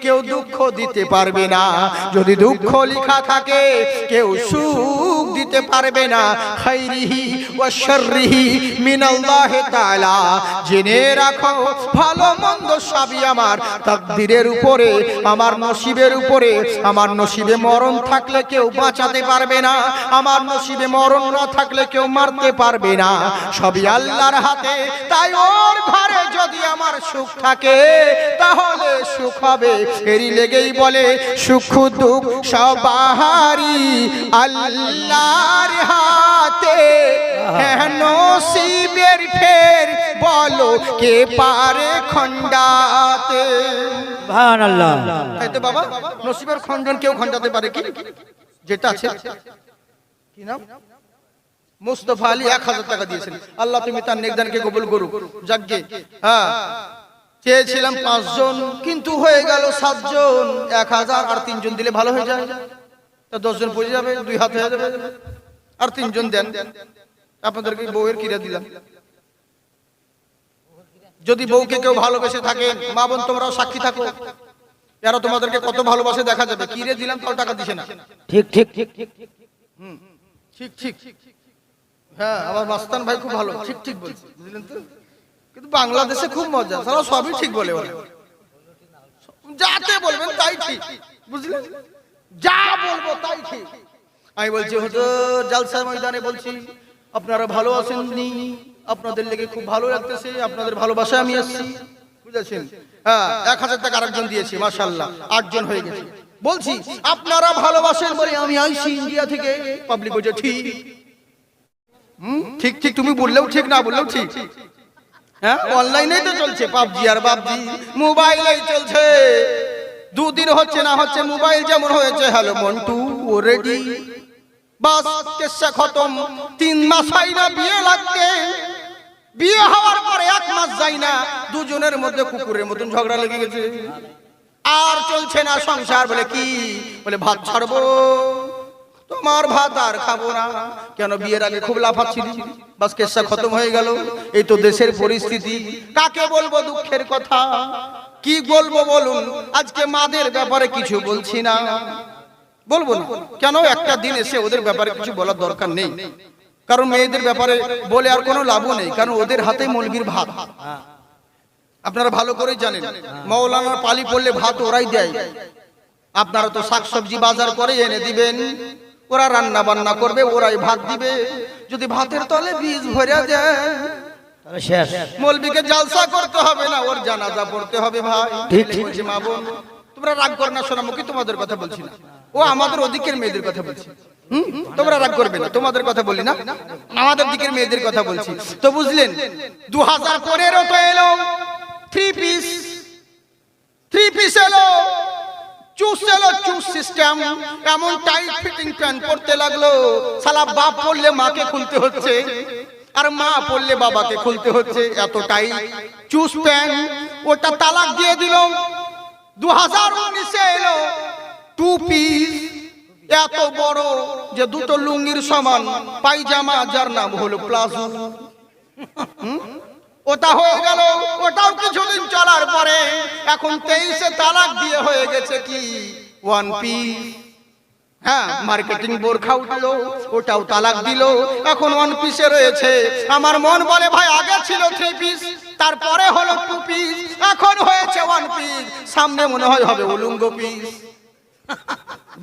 কেউ দুঃখ দিতে পারবে না, যদি দুঃখ লেখা থাকে কেউ সুখ দিতে পারবে না। খাইরিহি ওয়া শাররিহি মিনাল্লাহি তাআলা, জেনে রাখো ভালো মন্দ সবই আমার তাকদীরের উপরে, আমার নসিবের উপরে। আমার নসিবে মরণ থাকলে কেউ বাঁচাতে পারবে না, আমার নসিবে মরণ না থাকলে কেউ মারতে পারবে না, সবই আল্লাহর হাতে। তাই ওর ঘরে যদি আমার সুখ থাকে তাহলে সুখ হবে। এরই লেগেই বলে সুখ দুঃখ সবারই আল্লাহর হাতে, নসিবের ফের বলো কে পারে খণ্ডাতে। সুবহানাল্লাহ। তাই তো বাবা, নসিবের খণ্ডন কেউ খণ্ডাতে পারে কি? যেটা আছে কি নাম, মুস্তাফা আলী 1000 টাকা দিয়েছেন, আল্লাহ তুমি তার নেকদানকে কবুল করুক। যাকগে, হ্যাঁ চেয়েছিলাম 5 জন কিন্তু হয়ে গেল 7 জন। 1000 আর 3 জন দিলে ভালো হয়ে যায়, তা 10 জন পড়ে যাবে, 2 হাত হয়ে যাবে। আর 3 জন দেন, আপনাদেরকে বউয়ের কিরা দিলাম। যদি বউকে কেউ ভালোবেসে থাকে, মা বোন তোমরাও সাক্ষী থাকো, এরা তোমাদেরকে কত ভালোবাসে দেখা যাবে। কি রে দিলাম তাও টাকা দিছে না। ঠিক ঠিক ঠিক ঠিক ঠিক ঠিক, হ্যাঁ আমার মাস্তান ভাই খুব ভালো, ঠিক ঠিক বলছে, বুঝলেন তো? কিন্তু বাংলাদেশে খুব মজা, সারা সবই ঠিক বলে, যাতে বলবেন তাই ঠিক, বুঝলেন? যা বলবো তাই ঠিক। আমি বলছি হুজুর জালসা ময়দানে বলছি আপনারা ভালো আছেন নি, আপনাদের লেগে খুব ভালো লাগতেছে, আপনাদের ভালোবাসায় আমি আসছি, বুঝেছেন? হ্যাঁ 1000 টাকা আরেকজন দিয়েছে, মাশাআল্লাহ 8 জন হয়ে গেছে। বলছি আপনারা ভালোবাসেন বলে আমি আইছি ইন্ডিয়া থেকে। পাবলিক বলছে ঠিক ঠিক ঠিক, তুমি বললেও ঠিক না বললেও ঠিক। হ্যাঁ অনলাইনেই তো চলছে পাবজি আর বাবজি, মোবাইলেই চলছে। 2 দিন হচ্ছে না হচ্ছে মোবাইল যেমন হয়েছে হ্যালো মন্টু ও রেডি, বাস কেসা খতম। 3 মাস হয় না বিয়ে লাগতে, বিয়ে হওয়ার পরে 1 মাস যায় না দুজনের মধ্যে কুকুরের মতন ঝগড়া লেগে গেছে। আর চলছে না সংসার। বলে কি? বলে ভাত ছাড়বো, তোমার ভাত আর খাবো না। কেন? বিয়ের আগে খুব লাফাচ্ছিলি, বাস কেসা খতম হয়ে গেল। এই তো দেশের পরিস্থিতি। কাকে বলবো দুঃখের কথা, কি বলবো বলুন? আজকে মাদের ব্যাপারে কিছু বলছি না, বলবো না। কেন? একটা দিন এসে ওদের ব্যাপারে কিছু বলার দরকার নেই, কারণ মেয়েদের ব্যাপারে বলে আর কোনো লাভও নেই, কারণ ওদের হাতে মলবির ভাত। আপনারা ভালো করেই জানেন, মাওলানার পালি পড়লে ভাত ওরাই দেয়। আপনারা তো শাকসবজি বাজার করে এনে দিবেন, ওরা রান্না বান্না করবে, ওরাই ভাত দিবে। যদি ভাতের তলে বীজ ভরে যায়, তাহলে শেষ। মৌলবীকে জালসা করতে হবে না, ওর জানাজা পড়তে হবে। ভাই ঠিক, ঠিক। বলছি মা বোন, তোমরা রাগ করো না, সোনামুখী তোমাদের কথা বলছি না, ও আমাদের ওদিকের মেয়েদের কথা বলছি। তোমরা রাগ করবে না, তোমাদের কথা বলি না, আমাদের দিকের মেয়েদের কথা বলছি। তো বুঝলেন, 2015 তো এলো থ্রি পিস এলো, চুস সিস্টেম, এমন টাইট ফিটিং প্যান্ট পরতে লাগলো, শালা বাপ পরলে মাকে খুলতে হচ্ছে, আর মা পরলে বাবাকে খুলতে হচ্ছে। এত টাইট চুস প্যান্ট, ওটা তালাক দিয়ে দিল। 2019 এলো টু পিস, এত বড় যে দুটো লুঙ্গির সমান পায়জামা, যার নাম হলো প্লাজো। ওটা হয়ে গেল, ওটাও কিছুদিন চলার পরে এখন 23-এ তালাক দিয়ে হয়ে গেছে কি ওয়ান পিস। হ্যাঁ, মার্কেটিং বোরখা উঠলো, ওটাও তালাক দিল, এখন ওয়ান পিসে রয়েছে। আমার মন বলে ভাই আগে ছিল থ্রি পিস, তারপরে হলো টু পিস, এখন হয়েছে ওয়ান পিস, সামনে মনে হয় হবে উলঙ্গ পিস।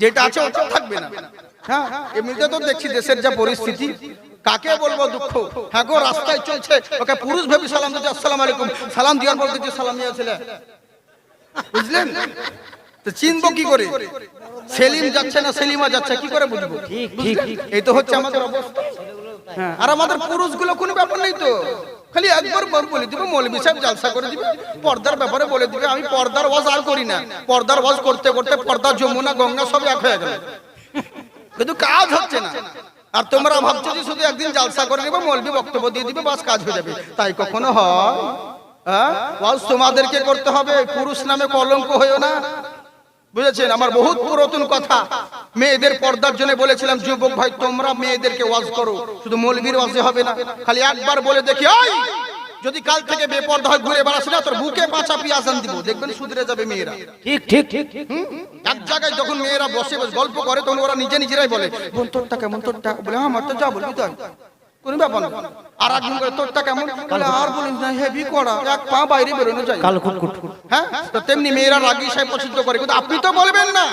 যেটা আছে ওটা থাকবে না। হ্যাঁ, এমনিতে তো দেখছি দেশের যা পরিস্থিতি, কাকে বলবো দুঃখ। হ্যাঁ গো, রাস্তায় চলছে, ওকে পুরুষ ভেবে সালাম দিতে, আসসালামু আলাইকুম, সালাম দিয়ার বলতে যে সালাম নিয়ে ছেলে, বুঝলেন? তো চিনবো কি করে? সেলিম যাচ্ছে না সেলিমা যাচ্ছে, কি করে বুঝবো? ঠিক, ঠিক, ঠিক। এই তো হচ্ছে আমাদের অবস্থা। হ্যাঁ, আর আমাদের পুরুষগুলো কোনো ব্যাপার নেই তো, খালি একবার বলে দিবে, মৌলবী সাহেব জালসা করে দিবে, পর্দার ব্যাপারে বলে দিবে। আমি পর্দার ওয়াজ আর করি না, পর্দার ওয়াজ করতে করতে পর্দা, যমুনা, গঙ্গা সব এক হয়ে গেল, কিন্তু কাজ হচ্ছে না। আর তোমরা ভাবছো যে শুধু একদিন জালসা করে নেবে, মৌলবী বক্তব্য দিয়ে দিবে, বাস কাজ হয়ে যাবে। তাই কখনো হয়? হ্যাঁ, ওয়াজ তোমাদেরকে করতে হবে, পুরুষ নামে কলঙ্ক হয়েও না, বুঝেছেন? আমার বহুত পুরাতন কথা, মেয়েদের পর্দার জন্য বলেছিলাম, যুবক ভাই তোমরা মেয়েদেরকে ওয়াজ করো, শুধু মৌলবীর ওয়াজে হবে না। খালি একবার বলে দেখি, ওই যদি কাল থেকে বেপর্দা হয় ঘুরে বেড়াস না, তোর বুকে পাঁচা পিয়াসান দিব, দেখবেন সুধরে যাবে মেয়েরা। ঠিক, ঠিক, ঠিক। এক জায়গায় যখন মেয়েরা বসে বসে গল্প করে, তখন ওরা নিজেরাই বলে, বোন তোরটা কেমন, তোরটা বলে আমার তো যা বলবি তাই, কোন ব্যাপার না। আর একজন করে তোরটা কেমন, বলে আর বলিস না, হেভি করা, এক পা বাইরে বেরোনো যায়। কাল কুট কুট। হ্যাঁ, তো তেমনি মেয়েরা রাগী সাহেব পছন্দ করে, কিন্তু আপনি তো বলবেন না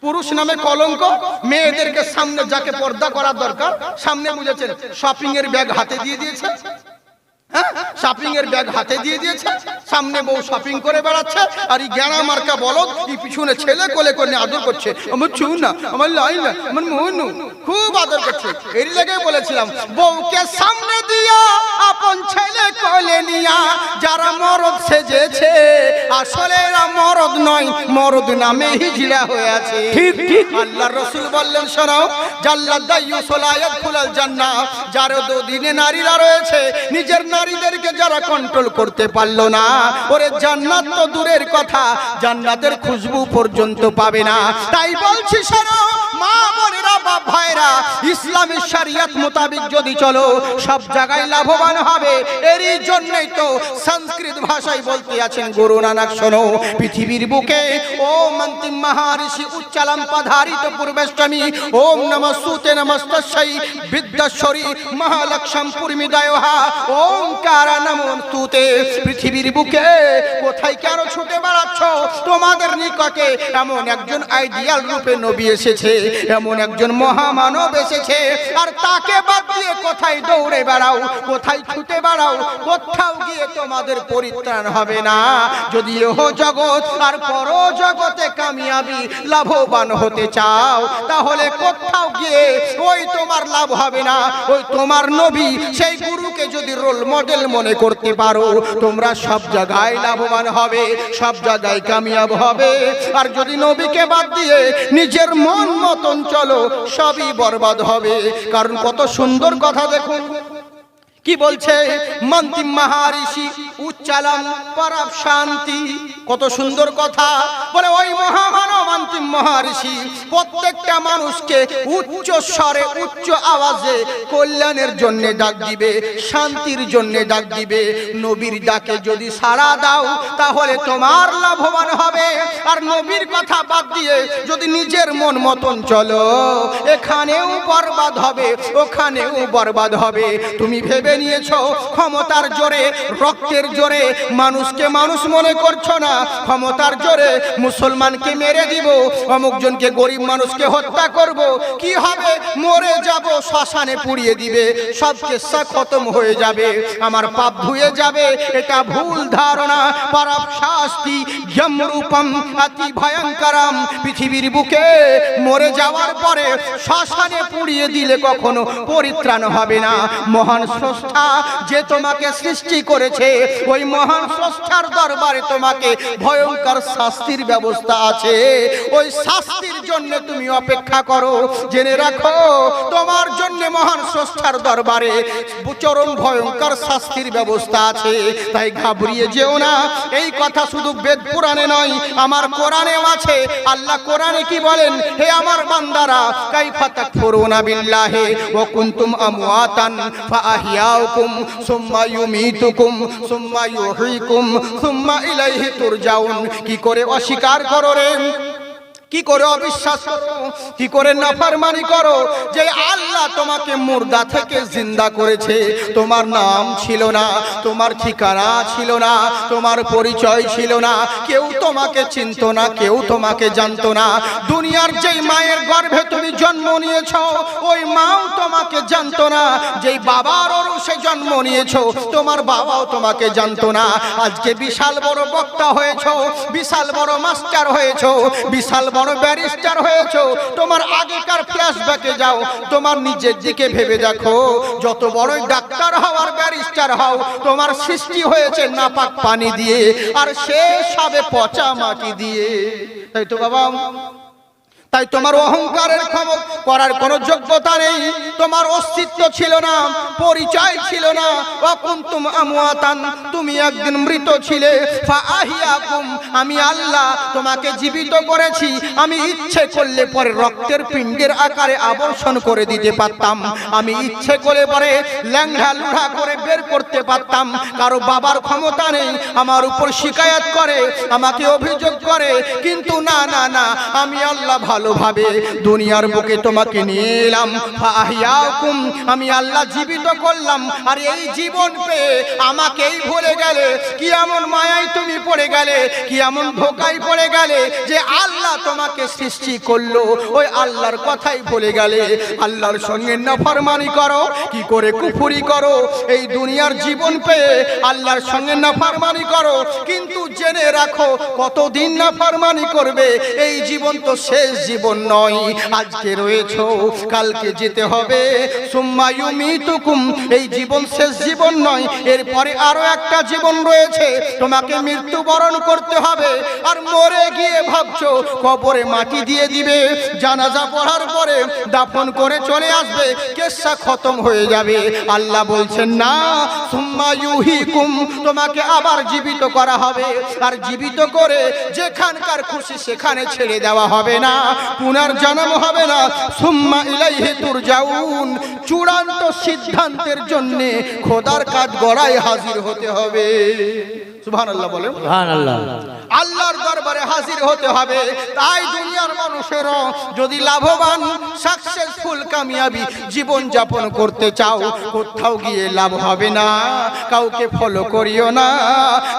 পুরুষ নামে কলঙ্ক। মেয়েদেরকে সামনে যাকে পর্দা করার দরকার, সামনে বুঝেছেন, শপিং এর ব্যাগ হাতে দিয়ে দিয়েছে। হ্যাঁ, শপিং এর ব্যাগ হাতে দিয়ে দিয়েছে, সামনে বউ শপিং করে বেড়াচ্ছে, আর এই গ্যানা মার্কা বলদ এই পিছনে ছেলে কোলে করে আদর করছে, আমার চু না, আমার লাই না, আমার মোহনু, খুব আদর করছে। এর লেগে বলেছিলাম, বউকে সামনে দিয়া আপন ছেলে কোলে নিয়া যারা মরদ সেজেছে, আসলে এরা মরদ নয়, মরদ নামে হিজড়া হয়ে আছে। ঠিক, ঠিক। আল্লাহর রাসূল বললেন, শোনাও, জাল্লাদ দাইয়ুসুল ইয়াদখুলুল জান্নাহ, যার দুদিনে নারীরা রয়েছে, নিজের নারীদেরকে যারা কন্ট্রোল করতে পারলো না, ওরে জান্নাত তো দূরের কথা, জান্নাতের খুশবু পর্যন্ত পাবে না। তাই বলছি শোনো মা বোনেরা, বাপ ভাইরা, ইসলামের শরিয়ত মোতাবেক যদি চলো, সব জায়গায় লাভবান হবে। এরই জন্যই তো সংস্কৃত ভাষায় বলতে আছেন গুরু নানক, শোনো, পৃথিবীর বুকে ওম অন্তিম মহারিষি উচ্চালম পধারিত পূর্বেষ্টমী, ওম নমস্তুতে নমস্তস্যৈ বিদ্যাশ্বরী মহালক্ষ্মী পূর্মিদয়হা, ওমকার নমস্তুতে। পৃথিবীর বুকে কোথায় কেন ছুটে বেড়াচ্ছ? তোমাদের নিকটে এমন একজন আইডিয়াল রূপে নবী এসেছে, এমন একজন মহামানব এসেছে, আর তাকে বাদ দিয়ে কোথায় দৌড়ে বেড়াও, কোথায় ছুটে বেড়াও, কোথাও গিয়ে তোমাদের পরিত্রাণ হবে না। যদি ইহ জগৎ আর পর জগতে কামিয়াবি লাভবান হতে চাও, তাহলে কোথাও গিয়ে ওই তোমার লাভ হবে না। ওই তোমার নবী, সেই গুরুকে যদি রোল মডেল মনে করতে পারো, তোমরা সব জায়গায় লাভবান হবে, সব জায়গায় কামিয়াব হবে। আর যদি নবীকে বাদ দিয়ে নিজের মন মতন চলো, সবই বরবাদ হবে। কারণ কত সুন্দর কথা দেখুন, কি বলছে, মন্তিম মহারিষি উচ্চালম পরব শান্তি, কত সুন্দর কথা বলে। ওই মহামানব অন্তিম মহারিষি প্রত্যেকটা মানুষকে উচ্চ স্বরে, উচ্চ আওয়াজে কল্যাণের জন্য ডাক দিবে, শান্তির জন্য ডাক দিবে। নবীর ডাকে যদি সাড়া দাও, তাহলে তোমার লাভবান হবে। আর নবীর কথা বাদ দিয়ে যদি নিজের মন মতন চলো, এখানেও বরবাদ হবে, ওখানেও বরবাদ হবে। তুমি ভেবে নিয়েছো ক্ষমতার জোরে, রক্তের জোরে মানুষকে মানুষ মনে করছো না। ক্ষমতার জোরে মুসলমানকে মেরে দিব, অমুকজনকে গরিব মানুষকে হত্যা করব, কি হবে? মরে যাব, শ্মশানে পুড়িয়ে দিবে, সব কেসা খতম হয়ে যাবে, আমার পাপ ধুয়ে যাবে। এটা ভুল ধারণা। পারাপ শাস্তি যমরূপম অতি ভয়ঙ্করম। পৃথিবীর বুকে মরে যাওয়ার পরে শ্মশানে পুড়িয়ে দিলে কখনো পরিত্রাণ হবে না। মহান স্রষ্টা যে তোমাকে সৃষ্টি করেছে, ওই মহান স্রষ্টার দরবারে তোমাকে ভয়ঙ্কর শাস্তির ব্যবস্থা আছে। ওই শাস্তির জন্য তুমি অপেক্ষা করো। জেনে রাখো তোমার জন্য মহান স্রষ্টার দরবারে চরম ভয়ঙ্কর শাস্তির ব্যবস্থা আছে। তাই ঘাবড়িয়ে যেও না। এই কথা শুধু বেদ পুরাণে নয়, আমার কোরআনেও আছে। আল্লাহ কোরআনে কি বলেন? হে আমার বান্দারা, কাইফা তাকফুরুনা বিল্লাহি ওয়া কুনতুম আমওয়াতান ফাআহইয়াকুম সুম্মা ইউমীতুকুম সুম্মা ইউহয়িকুম সুম্মা ইলাইহি তুরজাউন। কি করে অস্বীকার করো রে, কি করে অবিশ্বাস করো, কি করে নাফরমানি করো যে আল্লাহ তোমাকে মুর্দা থেকে জিন্দা করেছে। তোমার নাম ছিল না, তোমার ঠিকানা ছিল না, তোমার পরিচয় ছিল না, কেউ তোমাকে চিনতো না, কেউ তোমাকে জানতো না। দুনিয়ার যেই মায়ের গর্ভে তুমি জন্ম নিয়েছো, ওই মাও তোমাকে জানতো না। যেই বাবার ওরসে জন্ম নিয়েছো, তোমার বাবাও তোমাকে জানতো না। আজকে বিশাল বড় বক্তা হয়েছো, বিশাল বড় মাস্টার হয়েছো, বিশাল বড় ব্যারিস্টার হয়েছো। তোমার আগেকার ফ্ল্যাশব্যাকে যাও, তোমার নিজের দিকে ভেবে দেখো। যত বড়ই ডাক্তার হও আর ব্যারিস্টার হও, তোমার সৃষ্টি হয়েছে নাপাক পানি দিয়ে, আর শেষ হবে পচা মাটি দিয়ে। তাই তো বাবা, তাই তোমার অহংকারের ক্ষমতা করার কোনো যোগ্যতা নেই। তোমার অস্তিত্ব ছিল না, পরিচয় ছিল না। ওয়াকুনতুম আমওয়াতান, তুমি একদিন মৃত ছিলে। ফাআহইয়াকুম, আমি আল্লাহ তোমাকে জীবিত করেছি। আমি ইচ্ছে করলে পরে রক্তের পিণ্ডের আকারে আবর্ষণ করে দিতে পারতাম। আমি ইচ্ছে করে পরে ল্যাংড়া লুড়া করে বের করতে পারতাম। কারো বাবার ক্ষমতা নেই, আমার উপর শিকায়াত করে, আমাকে অভিযোগ করে। কিন্তু না না না, আমি আল্লাহ ভালোভাবে দুনিয়ার বুকে তোমাকে নিয়ে এলাম। ফাআহইয়াকুম, আমি আল্লাহ জীবিত করলাম। আর এই জীবন পেয়ে আমাকেই ভুলে গেলে। কি এমন মায়ায় তুমি পড়ে গেলে, কি এমন ধোকায় পড়ে গেলে যে আল্লাহ তোমাকে সৃষ্টি করলো, ওই আল্লাহর কথাই ভুলে গেলে। আল্লাহর সঙ্গে নাফরমানি করো, কি করে কুফরি করো। এই দুনিয়ার জীবন পেয়ে আল্লাহর সঙ্গে নাফরমানি করো, কিন্তু জেনে রাখো কতদিন নাফরমানি করবে। এই জীবন তো শেষ জীবন নয়। আজকে রয়েছো, কালকে যেতে হবে। সুম্মা ইউমীতুকুম, এই জীবন শেষ জীবন নয়, এরপরে আরো একটা জীবন রয়েছে। তোমাকে মৃত্যুবরণ করতে হবে। আর মরে গিয়ে ভাবছো কবরে মাটি দিয়ে দিবে, জানাজা পড়ার পরে দাফন করে চলে আসবে, কেসা খতম হয়ে যাবে। আল্লাহ বলছেন না, সুম্মা ইউহয়িকুম, তোমাকে আবার জীবিত করা হবে। আর জীবিত করে যেখানকার খুশি সেখানে ছেড়ে দেওয়া হবে না, পুনর্জন্ম হবে না। সুম্মা ইলাইহি তুরজাউন, চূড়ান্ত সিদ্ধান্তের জন্য খোদার কাঠ গড়ায় হাজির হতে হবে। সুবহানাল্লাহ বলেন। সুবহানাল্লাহ। আল্লাহর দরবারে হাজির হতে হবে। তাই দুনিয়ার মানুষেরা যদি লাভবান, সাকসেসফুল, কামিয়াবি জীবন যাপন করতে চাও, কোথাও গিয়ে লাভ হবে না। কাউকে ফলো করিও না,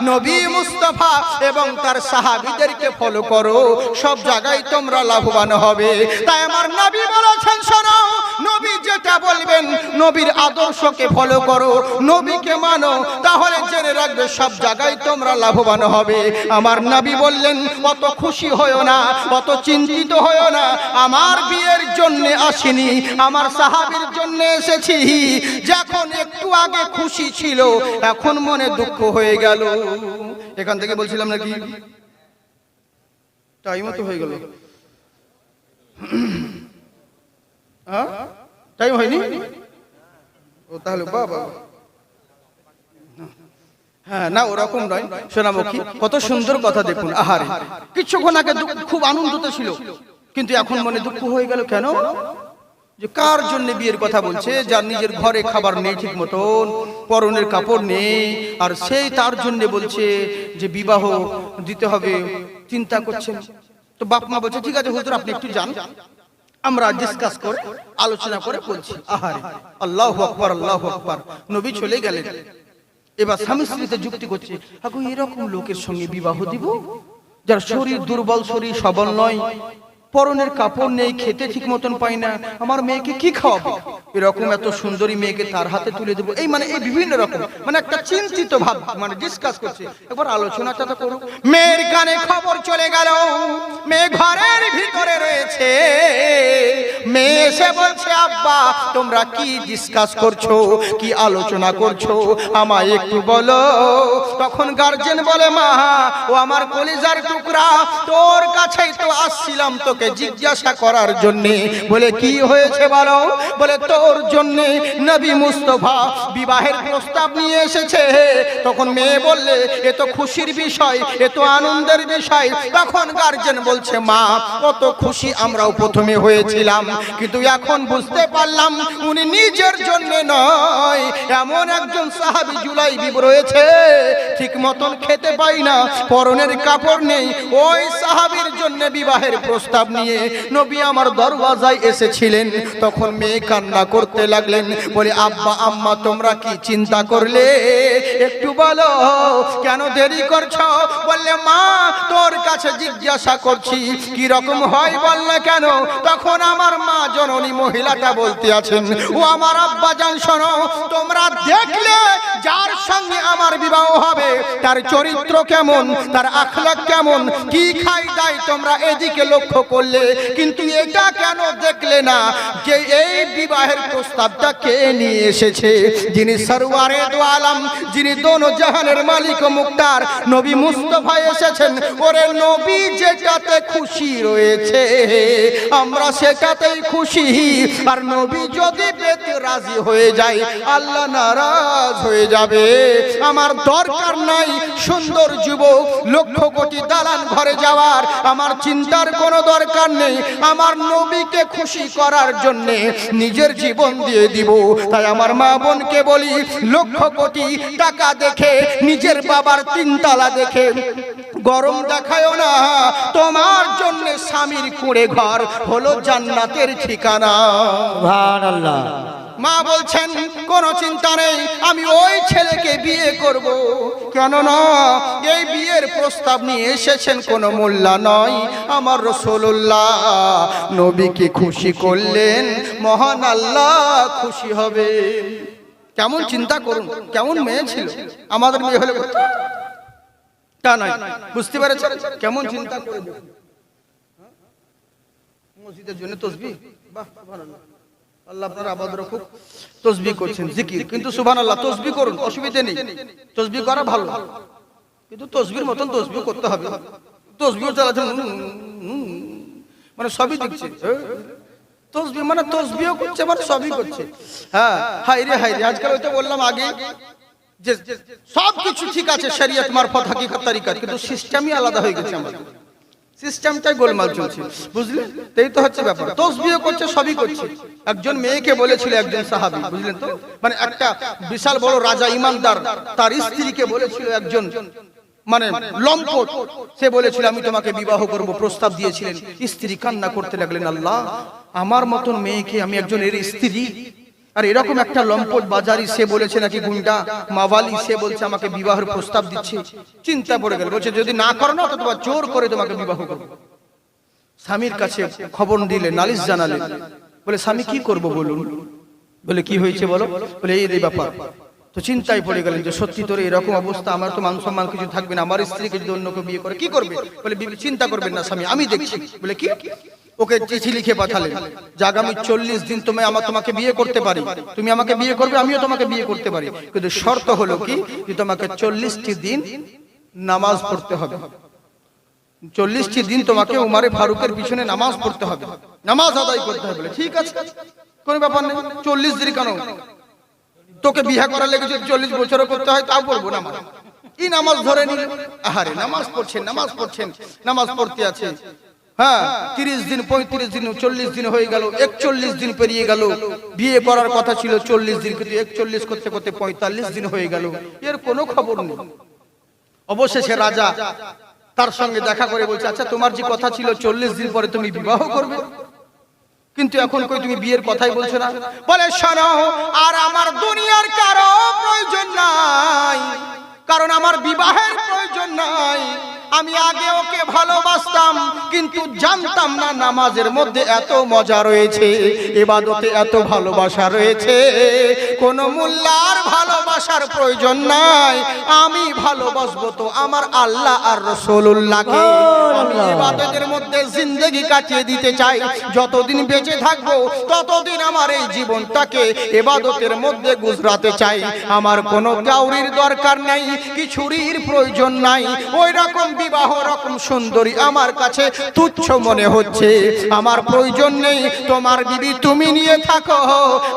নবী মুস্তাফা এবং তার সাহাবীদেরকে ফলো করো, সব জায়গায় তোমরা লাভবান হবে। তাই আমার নবী বলেছেন, শোনো, নবী যেটা বলবেন, নবীর আদর্শকে ফলো করো, নবীকে মানো, তাহলে জেনে রাখবে সব জায়গায় তোমরা লাভবান হবে। আমার নবী বললেন, অত খুশি হয়ো না, অত চিন্তিত হয়ো না। আমার বিয়ের জন্য আসিনি, আমার সাহাবীর জন্য এসেছি। যখন একটু আগে খুশি ছিল, এখন মনে দুঃখ হয়ে গেল। এখান থেকে বলছিলাম নাকি, টাইমও তো হয়ে গেল। টাইম হয়নি? ও তাহলে বাবা, হ্যাঁ না, ওরকম নয়। সোনামুখী কত সুন্দর কথা দেখুন। আহারে, কিছুক্ষণ আগে খুব আনন্দতে ছিল, কিন্তু এখন মনে দুঃখ হয়ে গেল। কেন? যে কার জন্য বিয়ের কথা বলছে, যার নিজের ঘরে খাবার নেই ঠিক মতন, পরনের কাপড় নেই, আর সেই তার জন্য বলছে যে বিবাহ দিতে হবে, চিন্তা করছেন। তো বাপ মা বলছে, ঠিক আছে হুজুর, আপনি একটু যান, আমরা ডিসকাস করে আলোচনা করে বলছি আহারে আল্লাহু আকবার আল্লাহু আকবার। নবী চলে গেলেন। এবার স্বামী স্ত্রীতে যুক্তি করছে, আগো এরকম লোকের সঙ্গে বিবাহ দিব যার শরীর দুর্বল, শরীর সবল নয়, পরনের কাপড় নেই, খেতে ঠিক মতন পাই না, আমার মেয়েকে কি খাওয়াবো? এরকম এত সুন্দরী মেয়েকে তার হাতে তুলে দেবো, এই মানে এই বিভিন্ন রকম মানে একটা চিন্তিত ভাব মানে ডিসকাস করছে। একবার আলোচনাটা তো করো। মেয়ের কানে খবর চলে গেল, মেয়ে ঘরের ভিতরে রয়েছে। মেয়ে এসে বলছে, আব্বা তোমরা কি ডিসকাস করছো, কি আলোচনা করছো, আমায় একটু বলো। তখন গার্জেন বলে, মা ও আমার কলিজার টুকরা, তোর কাছেই তো আসছিলাম তোকে জিজ্ঞাসা করার জন্য। বলে কি হয়েছে বলো? বলে তোর জন্য নবী মুস্তাফা বিবাহের প্রস্তাব নিয়ে এসেছে। তখন মেয়ে বললে, এ তো খুশির বিষয়, এ তো আনন্দের বিষয়। তখন গার্জেন বলছে, মা কত খুশি আমরাও প্রথমে হয়েছিলাম, কিন্তু এখন বুঝতে পারলাম উনি নিজের জন্য নয়, এমন একজন সাহাবী জুলাইবি রয়েছে, ঠিক মতন খেতে পাই না, পরনের কাপড় নেই, ওই সাহাবীর জন্য বিবাহের প্রস্তাব নিয়ে নবী আমার দরওয়াজায় এসেছিলেন। তখন মেয়ে কান্না করতে লাগলেন, বলে আব্বা আম্মা তোমরা কি চিন্তা করলে, একটু বলো, কেন দেরি করছো? বললে, মা তোর কাছে জিজ্ঞাসা করছি কি রকম হয় বল না কেন। তখন আমার মা জননী মহিলাটা বলতে আছেন, ও আমার আব্বা জান শোনো, তোমরা দেখলে যার সঙ্গে আমার বিবাহ হবে তার চরিত্র কেমন, তার আখলাক কেমন, কি খাই দায় তোমরা এদিকে লক্ষ্য করলে, কিন্তু এটা কেন দেখলে না যে এই বিবাহের প্রস্তাবটা কে নিয়ে এসেছে? যিনি সরওয়ারে দো আলম, যিনি দোনো জাহানের মালিক ও মুক্তার নবী মুস্তাফা এসেছেন। ওরে নবী যেটাতে খুশি রয়েছে আমরা সেটাতেই খুশি, আর নবী যদি পেতে রাজি হয়ে যায় আল্লাহ নারাজ হয়ে যাবে। আমার দরকার নাই সুন্দর যুবক লক্ষ কোটি দালান ঘরে যাওয়ার, আমার চিন্তার কোনো দরকার নেই। আমার নবীকে খুশি করার জন্য নিজের জীবন দিয়ে দিব। তাই আমার মা বোনকে বলি, লক্ষ কোটি টাকা দেখে, নিজের বাবার তিনতলা দেখে গরম দেখায়ও না। তোমার জন্য স্বামীর কুঁড়ে ঘর হলো জান্নাতের ঠিকানা। সুবহানাল্লাহ। মা বলছেন কোনো চিন্তা নেই, আমি ওই ছেলেকে বিয়ে করব। কেন না, এই বিয়ের প্রস্তাব নিয়ে এসেছেন কোনো মোল্লা নয়, আমার রাসূলুল্লাহ। নবীকে খুশি করলেন, মহান আল্লাহ খুশি হবে। কেমন চিন্তা করুন, কেমন মেয়ে ছিল। আমাদের মেয়ে হলে তা নয়, বুঝতে পেরেছেন? কেমন চিন্তা করে মসজিদের জন্য তসবিহ, বাহ সুবহানাল্লাহ, আল্লাহ আপনার আবাদ রাখুক। তসবিহ করছেন, জিকির, কিন্তু সুবহানাল্লাহ তসবিহ করুন, অসুবিধা নেই, তসবিহ করা ভালো, কিন্তু তসবির মতন তসবিহ করতে হবে। তসবিহ চালাচ্ছেন মানে সবই দিচ্ছে, তসবিহ মানে তসবিহ করছে মানে সবই করছে। হ্যাঁ হাই রে হাই রে, আজকাল ওইটা বললাম আগে যে সব কিছু ঠিক আছে শরীয়ত মারফত হাকিকত তরিকাত, কিন্তু সিস্টেমই আলাদা হয়ে গেছে। আমাদের সিস্টেমটাই গোলমাল চলছে, বুঝলেন? এই তো হচ্ছে ব্যাপার। তসবিহ করছে, সবই করছে। একজন মেয়েকে বলেছিল একজন সাহাবী, বুঝলেন তো, মানে একটা বিশাল বড় রাজা ইমানদার তার স্ত্রীকে বলেছিল, একজন মানে লম্পট, সে বলেছিল আমি তোমাকে বিবাহ করব, প্রস্তাব দিয়েছিলেন। স্ত্রী কান্না করতে লাগলেন, আল্লাহ আমার মতন মেয়েকে, আমি একজন এর স্ত্রী, আর এরকম একটা লম্পট বাজারি, সে বলেছে নাকি গুন্ডা মাওয়ালি, সে বলছে আমাকে বিবাহের প্রস্তাব দিচ্ছে। চিন্তা পড়ে গেল, বলছে যদি না করো না তো তোমার জোর করে তোমাকে বিবাহ করব। স্বামীর কাছে খবর দিলে, নালিশ জানালেন। বলে স্বামী কি করব বলুন? বলে কি হয়েছে বলো? বলে এই ব্যাপার। তো চিন্তায় পড়ে গেলেন যে সত্যি তোর এরকম অবস্থা, আমার তো মান সম্মান কিছু থাকবে না, আমার স্ত্রীকে যদি অন্য কেউ বিয়ে করে কি করবে? বলে চিন্তা করবেন না স্বামী, আমি দেখছি। বলে কি? ওকে চিঠি লিখে পাঠালেন যে আগামী 40 দিন তোমাকে বিয়ে করতে পারি, তুমি আমাকে বিয়ে করবে, আমিও তোমাকে বিয়ে করতে পারি, কিন্তু শর্ত হলো কি যে তোমাকে 40টি দিন নামাজ পড়তে হবে। 40টি দিন তোমাকে উমারে ফারুকের পিছনে নামাজ পড়তে হবে, নামাজ আদায় করতে হবে। বলে ঠিক আছে, কোনো ব্যাপার নেই। 40 দিন কেন, তোকে বিয়ে করার লেগে যদি 40 বছরও করতে হয় তাও পড়বো নামাজ। এই নামাজ ধরে নিল, আহারে নামাজ পড়ছেন, নামাজ পড়ছেন, নামাজ পড়তে আছে। হ্যাঁ 30 দিন, 35 দিন, 40 দিন হয়ে গেল, 41 দিন পেরিয়ে গেল। বিয়ে করার কথা ছিল 40 দিন, কিন্তু 41 করতে করতে 45 দিন হয়ে গেল, এর কোনো খবর নেই। অবশেষে রাজা তার সঙ্গে দেখা করে বলছে, আচ্ছা তোমার যে কথা ছিল 40 দিন পরে তুমি বিবাহ করবে, কিন্তু এখন কই তুমি বিয়ের কথাই বলছো না? বলে শোনো, আর আমার দুনিয়ার কারো প্রয়োজন নাই, কারণ আমার বিবাহের প্রয়োজন নাই। আমি আগে ওকে ভালোবাসতাম, কিন্তু জানতাম না নামাজের মধ্যে এত মজা রয়েছে, ইবাদতে এত ভালোবাসা রয়েছে। কোন মোল্লার ভালোবাসার প্রয়োজন নাই, আমি ভালোবাসবো তো আমার আল্লাহ আর রাসূলুল্লাহকে। আমি ইবাদতের মধ্যে জিন্দেগি কাটিয়ে দিতে চাই। যতদিন বেঁচে থাকবো ততদিন আমার এই জীবনটাকে ইবাদতের মধ্যে গুজরাতে চাই। আমার কোনো কাউরির দরকার নেই, কিছুরির প্রয়োজন নাই। ওই রকম বিবাহ রকম সুন্দরী আমার কাছে তুচ্ছ মনে হচ্ছে। আমার প্রয়োজন নেই, তোমার বিবি তুমি নিয়ে থাকো।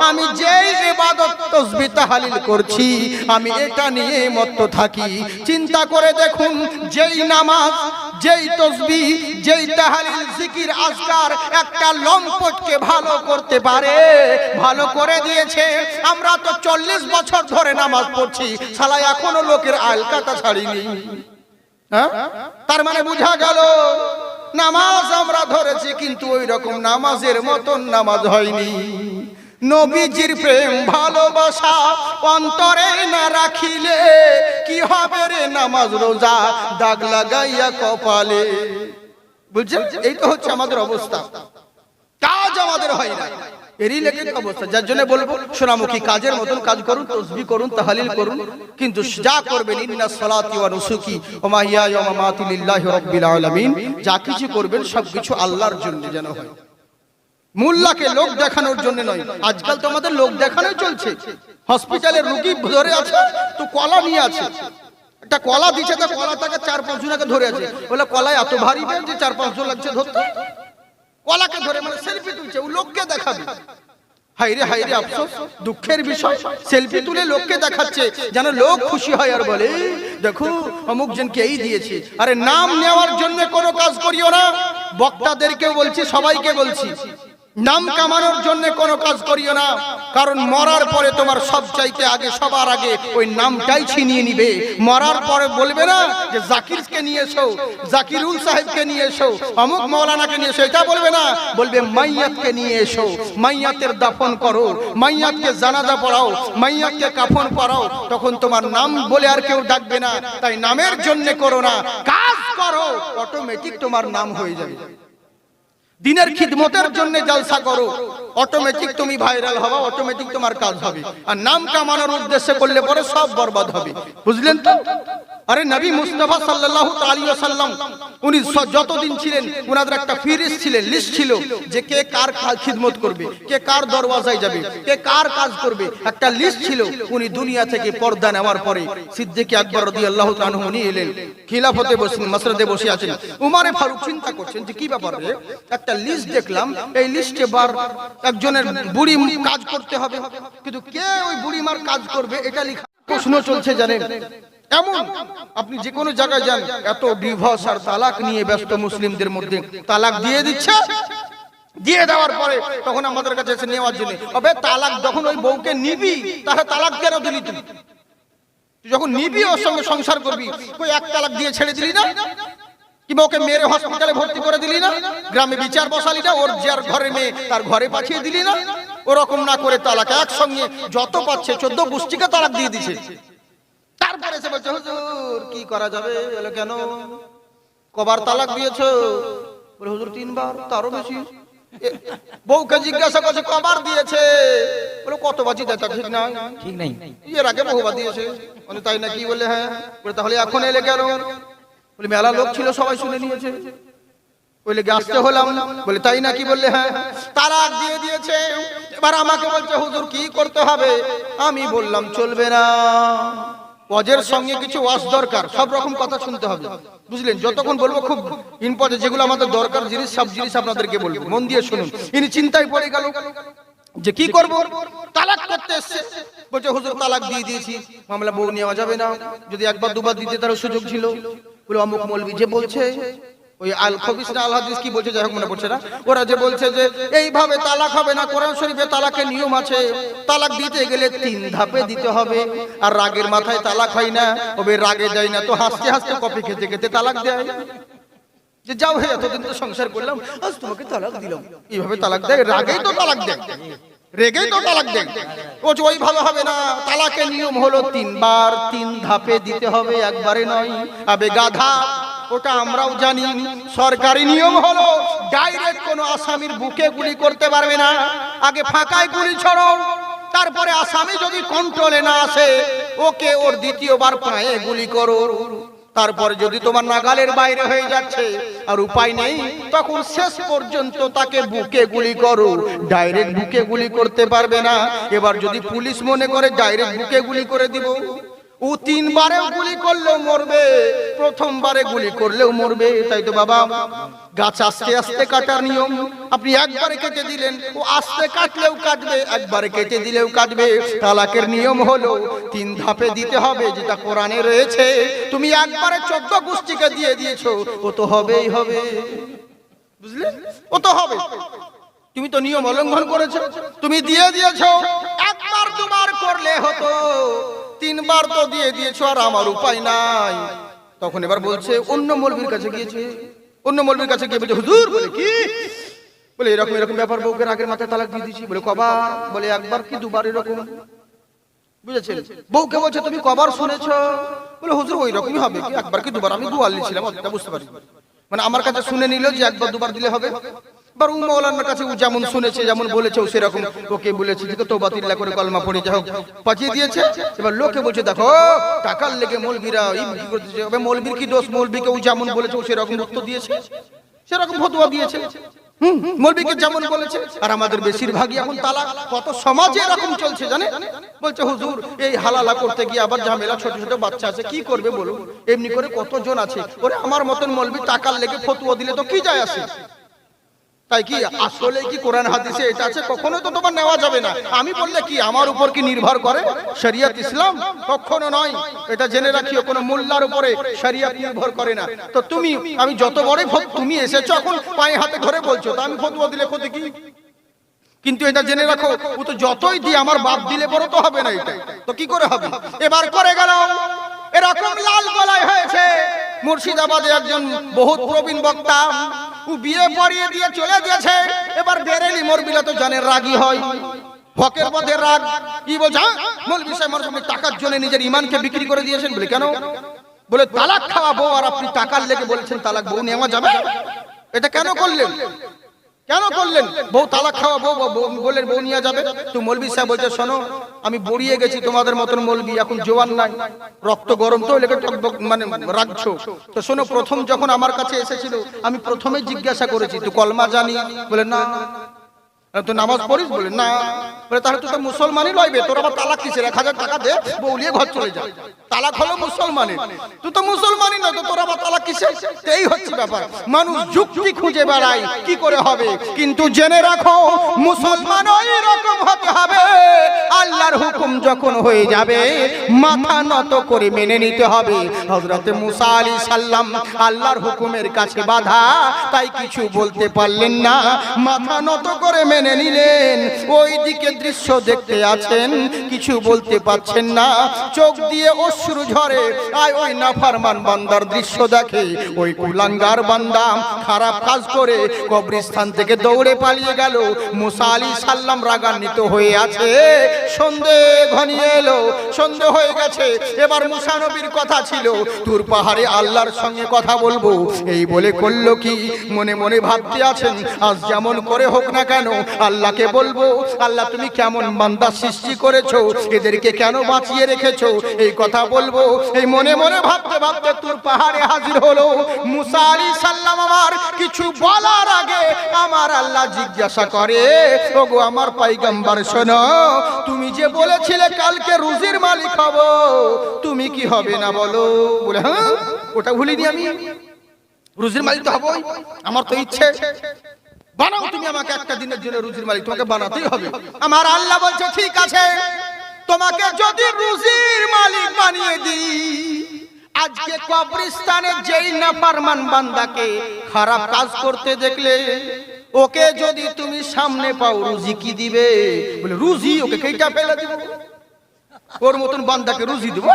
আমি যেই ইবাদত তাসবিহ তাহলিল করছি, আমি এটা নিয়ে মত্ত থাকি। চিন্তা করে দেখুন, যেই নামাজ, যেই তাসবিহ, যেই তাহলিল, জিকির, আজকার একটা লম্পটকে ভালো করতে পারে, ভালো করে দিয়েছে। আমরা তো 40 বছর ধরে নামাজ পড়ছি, শালা এখনো লোকের আলকাতা ছাড়িনি। তার মানে বোঝা গেল নামাজ আমরা ধরেছি, কিন্তু ওই রকম নামাজের মতন নামাজ হয়নি। নবীজির প্রেম ভালোবাসা অন্তরে না রাখিলে কি হবে রে নামাজ রোজা দাগ লাগাইয়া কপালে। বুঝছেন? এই তো হচ্ছে আমাদের অবস্থা, কাজ আমাদের হয় না, এরই লেগে অবস্থা। যার জন্য বলবো সোনামুখী কাজের মতন কাজ করুন, তাসবিহ করুন, তাহলিল করুন, কিন্তু যা করবেন ইন্না সালাতি ওয়া নুসুকি ওয়া মাহিয়ায়া ওয়া মামাতি লিল্লাহি রাব্বিল আলামিন, যা কিছু করবেন সবকিছু আল্লাহর জন্য যেন হয়, মোল্লাকে লোক দেখানোর জন্য নয়। আজকাল তো আমাদের লোক দেখানোই চলছে। হসপিটালে রোগী ধরে আছে তো কলা নিয়ে আছে, একটা কলা দিচ্ছে, তো কলাটাকে 4-5 জনকে ধরে আছে, বলে কলা এত ভারী যে 4-5 জন লাগছে ধরতে। কলাকে ধরে মানে সেলফি তুলছে, ও লোককে দেখাবে। হাইরে হাইরে আফসোস, দুঃখের বিষয়। সেলফি তুলে লোককে দেখাচ্ছে যেন লোক খুশি হয় আর বলে দেখো অমুক জনকে এই দিয়েছে। আরে নাম নেওয়ার জন্য কোনো কাজ করিও না। বক্তাদেরকেও বলছি, সবাইকে বলছি, নাম কামানোর জন্য কোনো কাজ করিও না। কারণ মরার পরে তোমার সব চাইতে আগে, সবার আগে ওই নামটাই ছিনিয়ে নিবে। মরার পরে বলবে না যে জাকিরকে নিয়ে এসো, জাকিরুল সাহেবকে নিয়ে এসো, অমুক মাওলানাকে নিয়ে এসো, এটা বলবে না। বলবে মাইয়াতকে নিয়ে এসো, মাইয়াতের দাফন করো, মাইয়াতকে জানাজা পড়াও, মাইয়াতকে কাফন পরাও। তখন তোমার নাম বলে আর কেউ ডাকবে না। তাই নামের জন্য করো না, কাজ করো, অটোমেটিক তোমার নাম হয়ে যাবে। দিনের খিদমতের জন্য জলসা করো, অটোমেটিক তুমি ভাইরাল হবা, অটোমেটিক তোমার কাজ হবে। আর নাম কামানোর উদ্দেশ্যে করলে পরে সব বরবাদ হবে। বুঝলেন তো? আরে নবী মুস্তাফা সাল্লাল্লাহু আলাইহি ওয়াসাল্লাম উনি যতদিন ছিলেন উনাদের একটা ফিরিস ছিলেন, লিস্ট ছিল যে কে কার খিদমত করবে, কে কার দরওয়াজায় যাবে, কে কার কাজ করবে, একটা লিস্ট ছিল। উনি দুনিয়া থেকে পর্দা নেওয়ার পরে সিদ্দিক আকবর রাদিয়াল্লাহু তাআলা আনহু উনি এলেন, খিলাফতে বসেন, মাসরাদে বসে আছেন। উমরে ফারুক চিন্তা করছেন যে কি ব্যাপার রে, একটা লিস্ট দেখলাম, এই লিস্টে বার একজনের বুড়ি কাজ করতে হবে, কিন্তু কে ওই বুড়ি মার কাজ করবে এটা লেখা। প্রশ্ন চলছে জানেন, এমন আপনি যে কোনো জায়গায় যান, এত ডিভোর্স আর তালাক নিয়ে ব্যস্ত মুসলিমদের মধ্যে। তালাক দিয়ে দিচ্ছে, দিয়ে দেওয়ার পরে তখন আমাদের কাছে এসে নেওয়ার জন্য, তবে তালাক যখন ওই বউকে নিবি তাহলে তালাক কেন দিলি? তুই যখন নিবি ওর সঙ্গে সংসার করবি, ওই এক তালাক দিয়ে ছেড়ে দিলি না? কিংবা ওকে মেরে হসপিটালে ভর্তি করে দিলি না? গ্রামে বিচার বসালি না? ওর যার ঘরে মেয়ে তার ঘরে পাঠিয়ে দিলি না? ওরকম না করে তালাক একসঙ্গে যত পাচ্ছে 14 গোষ্ঠীকে তালাক দিয়ে দিছে। তারপরে এসে বলছে হুজুর কি করা যাবে? বলে কেন, কবার তালাক দিয়েছো? বলে হুজুর 3 বার, তারও বেশি। বউকে জিজ্ঞাসা করছে কবার দিয়েছে? বলে কত বাজি দেয়, ঠিক না, ঠিক নাই, এর আগে বহুবার দিয়েছে। বলে তাই নাকি? বলে হ্যাঁ। বলে তাহলে এখন এলে কেন? বলে মেলা লোক ছিল, সবাই শুনে নিয়েছে, বলে আসতে হলাম। বলে তাই নাকি? বললে হ্যাঁ। তালাক দিয়ে দিয়েছে। এবার আমাকে বলছে হুজুর কি করতে হবে? আমি বললাম চলবে না, ওয়াজের সঙ্গে কিছু ওয়াজ দরকার, সব রকম কথা শুনতে হবে। বুঝলেন? যতক্ষণ বলবো খুব ইম্পর্টেন্ট, যেগুলো আমাদের দরকার জিনিস, সব জিনিস আপনাদেরকে বলবো, মন দিয়ে শুনুন। ইনি চিন্তায় পড়ে গেল যে কি করব, তালাক করতে এসছে। বলছে হুজুর তালাক দিয়ে দিয়েছি, মামলা বউ নেওয়া যাবে না। যদি একবার দুবার দিতে তার সুযোগ ছিল। বলে অমুক মৌলবি যে বলছে, ওই আল খবিস না আল হাদিস কি বলছে, যাই হোক মনে পড়ছে না, ওরা যে বলছে যে এইভাবে তালাক হবে না, কোরআন শরীফে তালাকের নিয়ম আছে, তালাক দিতে গেলে 3 ধাপে দিতে হবে। আর রাগের মাথায় তালাক হয় না, তবে রাগে দেয় না তো হাসতে হাসতে কফি খেতে খেতে তালাক দেয়। যে যাও হে এতদিন তো সংসার করলাম, আজ তোমাকে তালাক দিলাম। এইভাবে তালাক দেয়, রাগেই তো তালাক দেয়, রেগেই তো তালাক দেয়। ও যে ওই ভালো হবে না, তালাকের নিয়ম হলো 3 বার 3 ধাপে দিতে হবে, একবারে নয়। আবে গাধা, ওটা আমরাও জানি। সরকারি নিয়ম হলো ডাইরেক্ট কোনো আসামির বুকে গুলি করতে পারবে না, আগে ফাঁকায় গুলি ছড়ো, তারপরে আসামি যদি কন্ট্রোলে না আসে ওকে ওর দ্বিতীয়বার পায়ে গুলি করো। তারপরে যদি তোমার নাগালের বাইরে হয়ে যাচ্ছে আর উপায় নেই, তখন শেষ পর্যন্ত তাকে বুকে গুলি করো। ডাইরেক্ট বুকে গুলি করতে পারবে না। এবার যদি পুলিশ মনে করে ডাইরেক্ট বুকে গুলি করে দিব, ও 3 বারেও গুলি করলেও মরবে, প্রথমবারে গুলি করলেও মরবে। তাই তো বাবা, গাছ আস্তে আস্তে কাটার নিয়ম। আপনি একবারে কেটে দিলেন, ও আস্তে কাটলেও কাটবে, একবারে কেটে দিলেও কাটবে। তালাকের নিয়ম হলো 3 ধাপে দিতে হবে, যেটা কোরআনে রয়েছে। তুমি একবারে 14 গোষ্ঠীকে দিয়ে দিয়েছো, ও তো হবেই হবে, বুঝলে? ও তো হবে। তুমি তো নিয়ম উল্লঙ্ঘন করেছো, তুমি দিয়ে দিয়েছো। একবার 2 বার করলে হতো, 3 বার তো দিয়ে দিয়েছো, আর আমার উপায় নাই। তখন এবার বলছে অন্য মৌলবীর কাছে গিয়েছে, অন্য মৌলবীর কাছে গিয়ে বলছে হুজুর, বলে কি, বলে এরকম এরকম ব্যাপার, বউকে রাগের মাথায় তালাক দিয়ে দিয়েছি। বলে কবার? বলে একবার কি 2 বার এরকম, বুঝেছেন? বউকে বলছে তুমি কবার শুনেছো? বলে হুজুর ওই রকমই হবে, কি একবার কি 2 বার, আমি গোয়ালি ছিলাম, অতটা বুঝতে পারি। মানে আমার কাছে শুনে নিল যে 1 বার 2 বার দিলে হবে। বার ও মাওলানার কাছে ও যেমন শুনেছে, যেমন বলেছে, ও সেরকম ওকে বলেছে যে তওবা তিল্লাহ করে কলমা পড়ে যাও, পাঠিয়ে দিয়েছে। এবার লোকে বলছে দেখো টাকার লেগে মৌলবীরা এই কি করতেছে। তবে মৌলবীর কি দোষ? মৌলবীকে ও যেমন বলেছে ও সেরকম উত্তর দিয়েছে, সেরকম ফতোয়া দিয়েছে। মৌলবীকে যেমন বলেছে। আর আমাদের বেশিরভাগই এখন তালাক, কত সমাজে এরকম চলছে জানে। বলছে হুজুর এই হালালা করতে গিয়ে আবার ঝামেলা, ছোট ছোট বাচ্চা আছে, কি করবে বলুন? এমনি করে কতজন আছে। ওরে আমার মতন মৌলবী টাকার লেগে ফতোয়া দিলে তো কি যায় আসে? তাই কি আসলে কি কোরআন হাদিসে এটা আছে? কখনো তো তোমার নেওয়া যাবে না। আমি বললে কি আমার উপর কি নির্ভর করে শরিয়ত ইসলাম? কখনো নয়। এটা জেনে রাখিও, কোনো মোল্লার উপরে শরিয়ত নির্ভর করে না। তো তুমি, আমি যত বড় তুমি এসেছো এখন পায়ে হাতে ধরে বলছো, তা আমি ফতোয়া দিলে ক্ষতি কি? কিন্তু এটা জেনে রাখো, ও তো যতই দিয়ে আমার বাপ দিলে বড় তো হবে না, এটা তো কি করে হবে? এবার করে গেল এরকম লাল গলায় হয়েছে। মুর্শিদাবাদে একজন বহুত প্রবীণ বক্তা, ও বিয়ে পড়িয়ে দিয়ে চলে গেছে। এবার বেরেলি মরবিলা তো জানে রাগী হয়, হকের মধ্যে রাগ। কি বলছে? মৌলভী সাহেব আমার টাকার জন্য নিজের ইমানকে বিক্রি করে দিয়েছেন। বলে কেন? বলে তালাক খাওয়া বউ, আর আপনি টাকার লেগে বলছেন তালাক বউ নেওয়া যাবে। এটা কেন করলেন? কেন করলেন? বউ তালাক খাওয়া বউ বলেন বউ নিয়ে যাবে। তো মৌলভী সাহেব বলছে শোনো, আমি বড়িয়ে গেছি তোমাদের মতন মৌলভী, এখন জোয়ান নাই, রক্ত গরম তো লেগে মানে রাখছো। তো শোনো, প্রথম যখন আমার কাছে এসেছিল আমি প্রথমে জিজ্ঞাসা করেছি তুই কলমা জানি? বলে না। তো নামাজ পড়িস? বলে না। বলে তাহলে তুই তো মুসলমানই লইবে, তোর আবার তালাক কিসের? 1000 টাকা দে, বউ নিয়ে ঘর চলে যা। তালাক হলো মুসলমানের, তুই তো মুসলমানই না, তো তোর আবার তালাক কিসের? এই হচ্ছে ব্যাপার। মানুষ যুক্তি খুঁজে বেড়ায় কি করে হবে। কিন্তু জেনে রাখো মুসলমান ওই রকম হতে হবে, আল্লাহর হুকুম যখন হয়ে যাবে মাথা নত করে মেনে নিতে হবে। হযরত মুসা আলাইহিস সালাম আল্লাহর হুকুমের কাছে বাধা, তাই কিছু বলতে পারলেন না, মাথা নত করে মেনে নিলেন। ওই দিকে দৃশ্য দেখতে আছেন, কিছু বলতে পারছেন না, চোখ দিয়ে অশ্রু ঝরে। আর ওই নাফরমান বান্দার দৃশ্য দেখে ওই কুলাঙ্গার বান্দা খারাপ কাজ করে কবরস্থান থেকে দৌড়ে পালিয়ে গেল। মুসা আলাইহিস সালাম রাগান্বিত হয়ে আছে। সন্ধে ঘনিয়ে এলো, সন্ধে হয়ে গেছে। এবার মুসা নবীর কথা ছিল তুর পাহাড়ে আল্লাহর সঙ্গে কথা বলবো, এই বলে করলো কি মনে মনে ভাবতে আছেন, আজ যেমন করে হোক না কেন আল্লাহকে বলবো, আল্লাহ তুমি কেমন বান্দা সৃষ্টি করেছো, এদেরকে কেন বাঁচিয়ে রেখেছো, এই কথা বলবো। এই মনে মনে ভাবতে ভাবতে তুর পাহাড়ে হাজির হলো মুসা আলাইহিস সালাম। আমার কিছু বলার আগে আমার আল্লাহ জিজ্ঞাসা করে, ওগো আমার পয়গম্বর শোনো, তুমি যে বলেছিলে কালকে রুজির মালিক হব, তুমি কি হবে না বলো? বলে হ্যাঁ, ওটা ভুলিনি আমি, রুজির মালিক তো হবই, আমার তো ইচ্ছে। বানাও তুমি আমাকে একটা দিনের জন্য রুজির মালিক, তোমাকে বানাতেই হবে। আমার আল্লাহ বলছে ঠিক আছে, তোমাকে যদি রুজির মালিক বানিয়ে দিই, আজকে কবরস্থানে যেই নাফরমান বান্দাকে খারাপ কাজ করতে দেখলে, ওকে যদি তুমি সামনে পাও রুজি কি দিবে? বলে রুজি ওকে কেইটা ফেলে দিব, ওর মতন বান্দাকে রুজি দেব?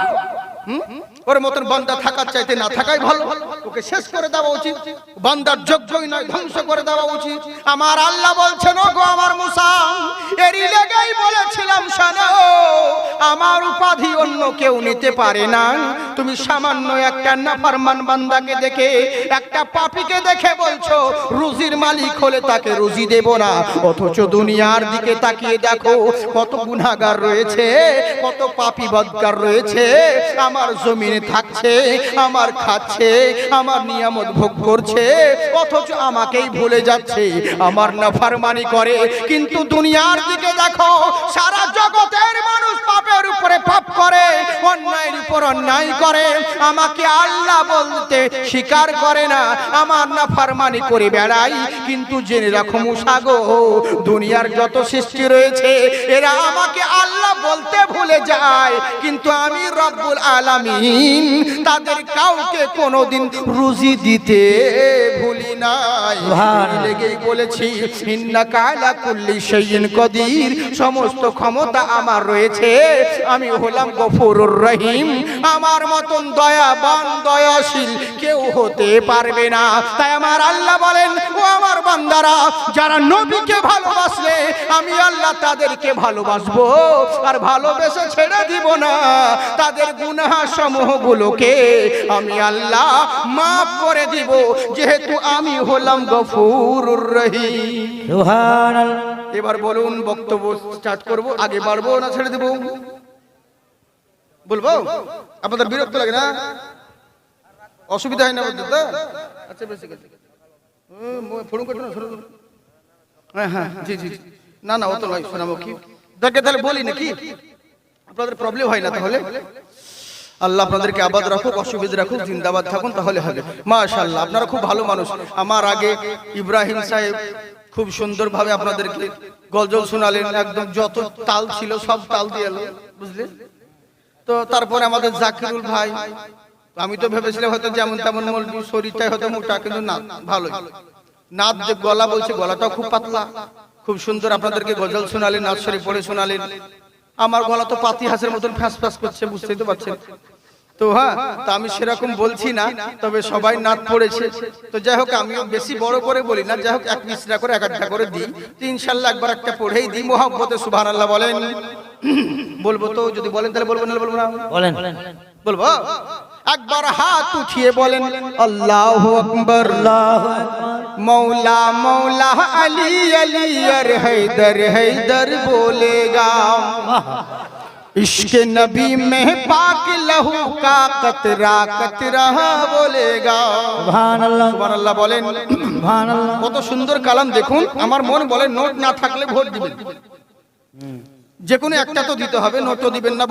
ওর মতন বান্দা থাকার চাইতে না থাকাই ভালো। ওকে শেষ করে দেওয়া উচিত, বান্দার যোগ্যই নয়, ধ্বংস করে দেওয়া উচিত। আমার আল্লাহ বলছেন, ওগো আমার মুসা, এরই লেগেই বলেছিলাম শোনো, আমার উপাধি অন্য কেউ নিতে পারে না। তুমি সামান্য একটা নাফরমান বান্দাকে দেখে, একটা পাপীকে দেখে বলছো রুজির মালিক হলে তাকে রুজি দেব না, অথচ দুনিয়ার দিকে তাকিয়ে দেখো কত গুনাহগার রয়েছে, কত পাপী বদকার রয়েছে, আমার জমিনে থাকছে, আমার খাচ্ছে, আমার নিয়ামত ভোগ করছে, অথচ আমাকেই ভুলে যাচ্ছে, আমার নাফরমানি করে। কিন্তু দুনিয়ার দিকে দেখো, সারা জগতের মানুষ পাপের উপরে পাপ করে, অন্যায়ের উপর অন্যায় করে, আমাকে আল্লাহ বলতে স্বীকার করে না, আমার নাফরমানি করে বেড়াই। কিন্তু জেনে রাখো মুসা গো, দুনিয়ার যত সৃষ্টি রয়েছে এরা আমাকে আল্লাহ বলতে ভুলে যায়, কিন্তু আমি রব্বুল আলামিন তাদের কাউকে কোনোদিন রুজি দিতে ভুলি নাই। লেগেই বলেছি ইন্নাকা আলা কুল্লি শাইইন কদির, সমস্ত ক্ষমতা আমার রয়েছে, আমি হলাম গফুরুর রহিম, আমার মতন দয়াবান দয়াশীল কেউ হতে পারবে না। তাই আমার আল্লাহ বলেন, ও আমার বান্দারা, যারা নবীকে ভালোবাসলে আমি আল্লাহ তাদেরকে ভালোবাসবো, আর ভালোবেসে ছেড়ে দিব না, তাদের গুনাহ সমূহগুলোকে আমি আল্লাহ মাফ করে দিব, যেহেতু আমি হলাম গফুরুর রহিম। সুবহানাল্লাহ। এবার বলুন, বক্তব্য স্টার্ট করব, আগে বাড়বো না ছেড়ে দেব? বলবো? আপনাদের বিরক্ত লাগে না? অসুবিধা হয় না বলতে? আচ্ছা বেশি গেছে, ফোন করছো না? হ্যাঁ হ্যাঁ, জি জি, না না, ও তো নয়, শোনাবো কি দেখে, তাহলে বলি নাকি? আপনাদের প্রবলেম হয় না তাহলে? আল্লাহ আপনাদেরকে আবাদ রাখুক, অসুবিধা রাখুক, জিন্দাবাদ থাকুন, তাহলে হবে। মাশাআল্লাহ, আপনারা খুব ভালো মানুষ। আমার আগে ইব্রাহিম সাহেব খুব সুন্দরভাবে আপনাদেরকে গজল শোনালেন, একদম যত তাল ছিল সব তাল দিয়ে এলো, বুঝলেন তো। তারপরে আমাদের জাকিরুল ভাই, আমি তো ভেবেছিলাম হয়তো যেমন তেমন মৌলবি, শরীরটাই হয়তো মোটা, কিন্তু না, ভালোই নাদ, যে গলা বলছে গলাটাও খুব পাতলা, খুব সুন্দর আপনাদেরকে গজল শোনালেন, নাচ শরীফ পড়ে শোনালেন। আমার গলা তো পাতি হাঁসের মতন ফ্যাঁস ফ্যাঁস করছে, বুঝতেই তো পারছেন তো। হ্যাঁ, তা আমি সেরকম বলছি না, তবে সবাই নাচ পড়েছে তো। যাই হোক, আমিও বেশি বড় করে বলি না, যাই হোক এক মিসরা করে, এক একটা করে দিই, তো ইনশাল্লাহ একবার একটা পড়েই দিই মোহাব্বতে। সুবহানাল্লাহ বলেন। বলবো তো? যদি বলেন তাহলে বলবো, না বলবো না? বলেন। বলবো। একবার হাত উঠিয়ে বলেন আল্লাহু আকবার। আল্লাহু আকবার। मौला मौला अली अली अर हैदर हैदर बोलेगा, इश्क नबी में पाक लहू का कतरा कतरा बोलेगा। সুবহানাল্লাহ। সুবহানাল্লাহ বলেন। সুবহানাল্লাহ। কত সুন্দর কালাম দেখুন। আমার মন বলে নোট না থাকলে ভোট দিবেন, যে কোনো একটা তো দিতে হবে, নোট তো দিবেন না।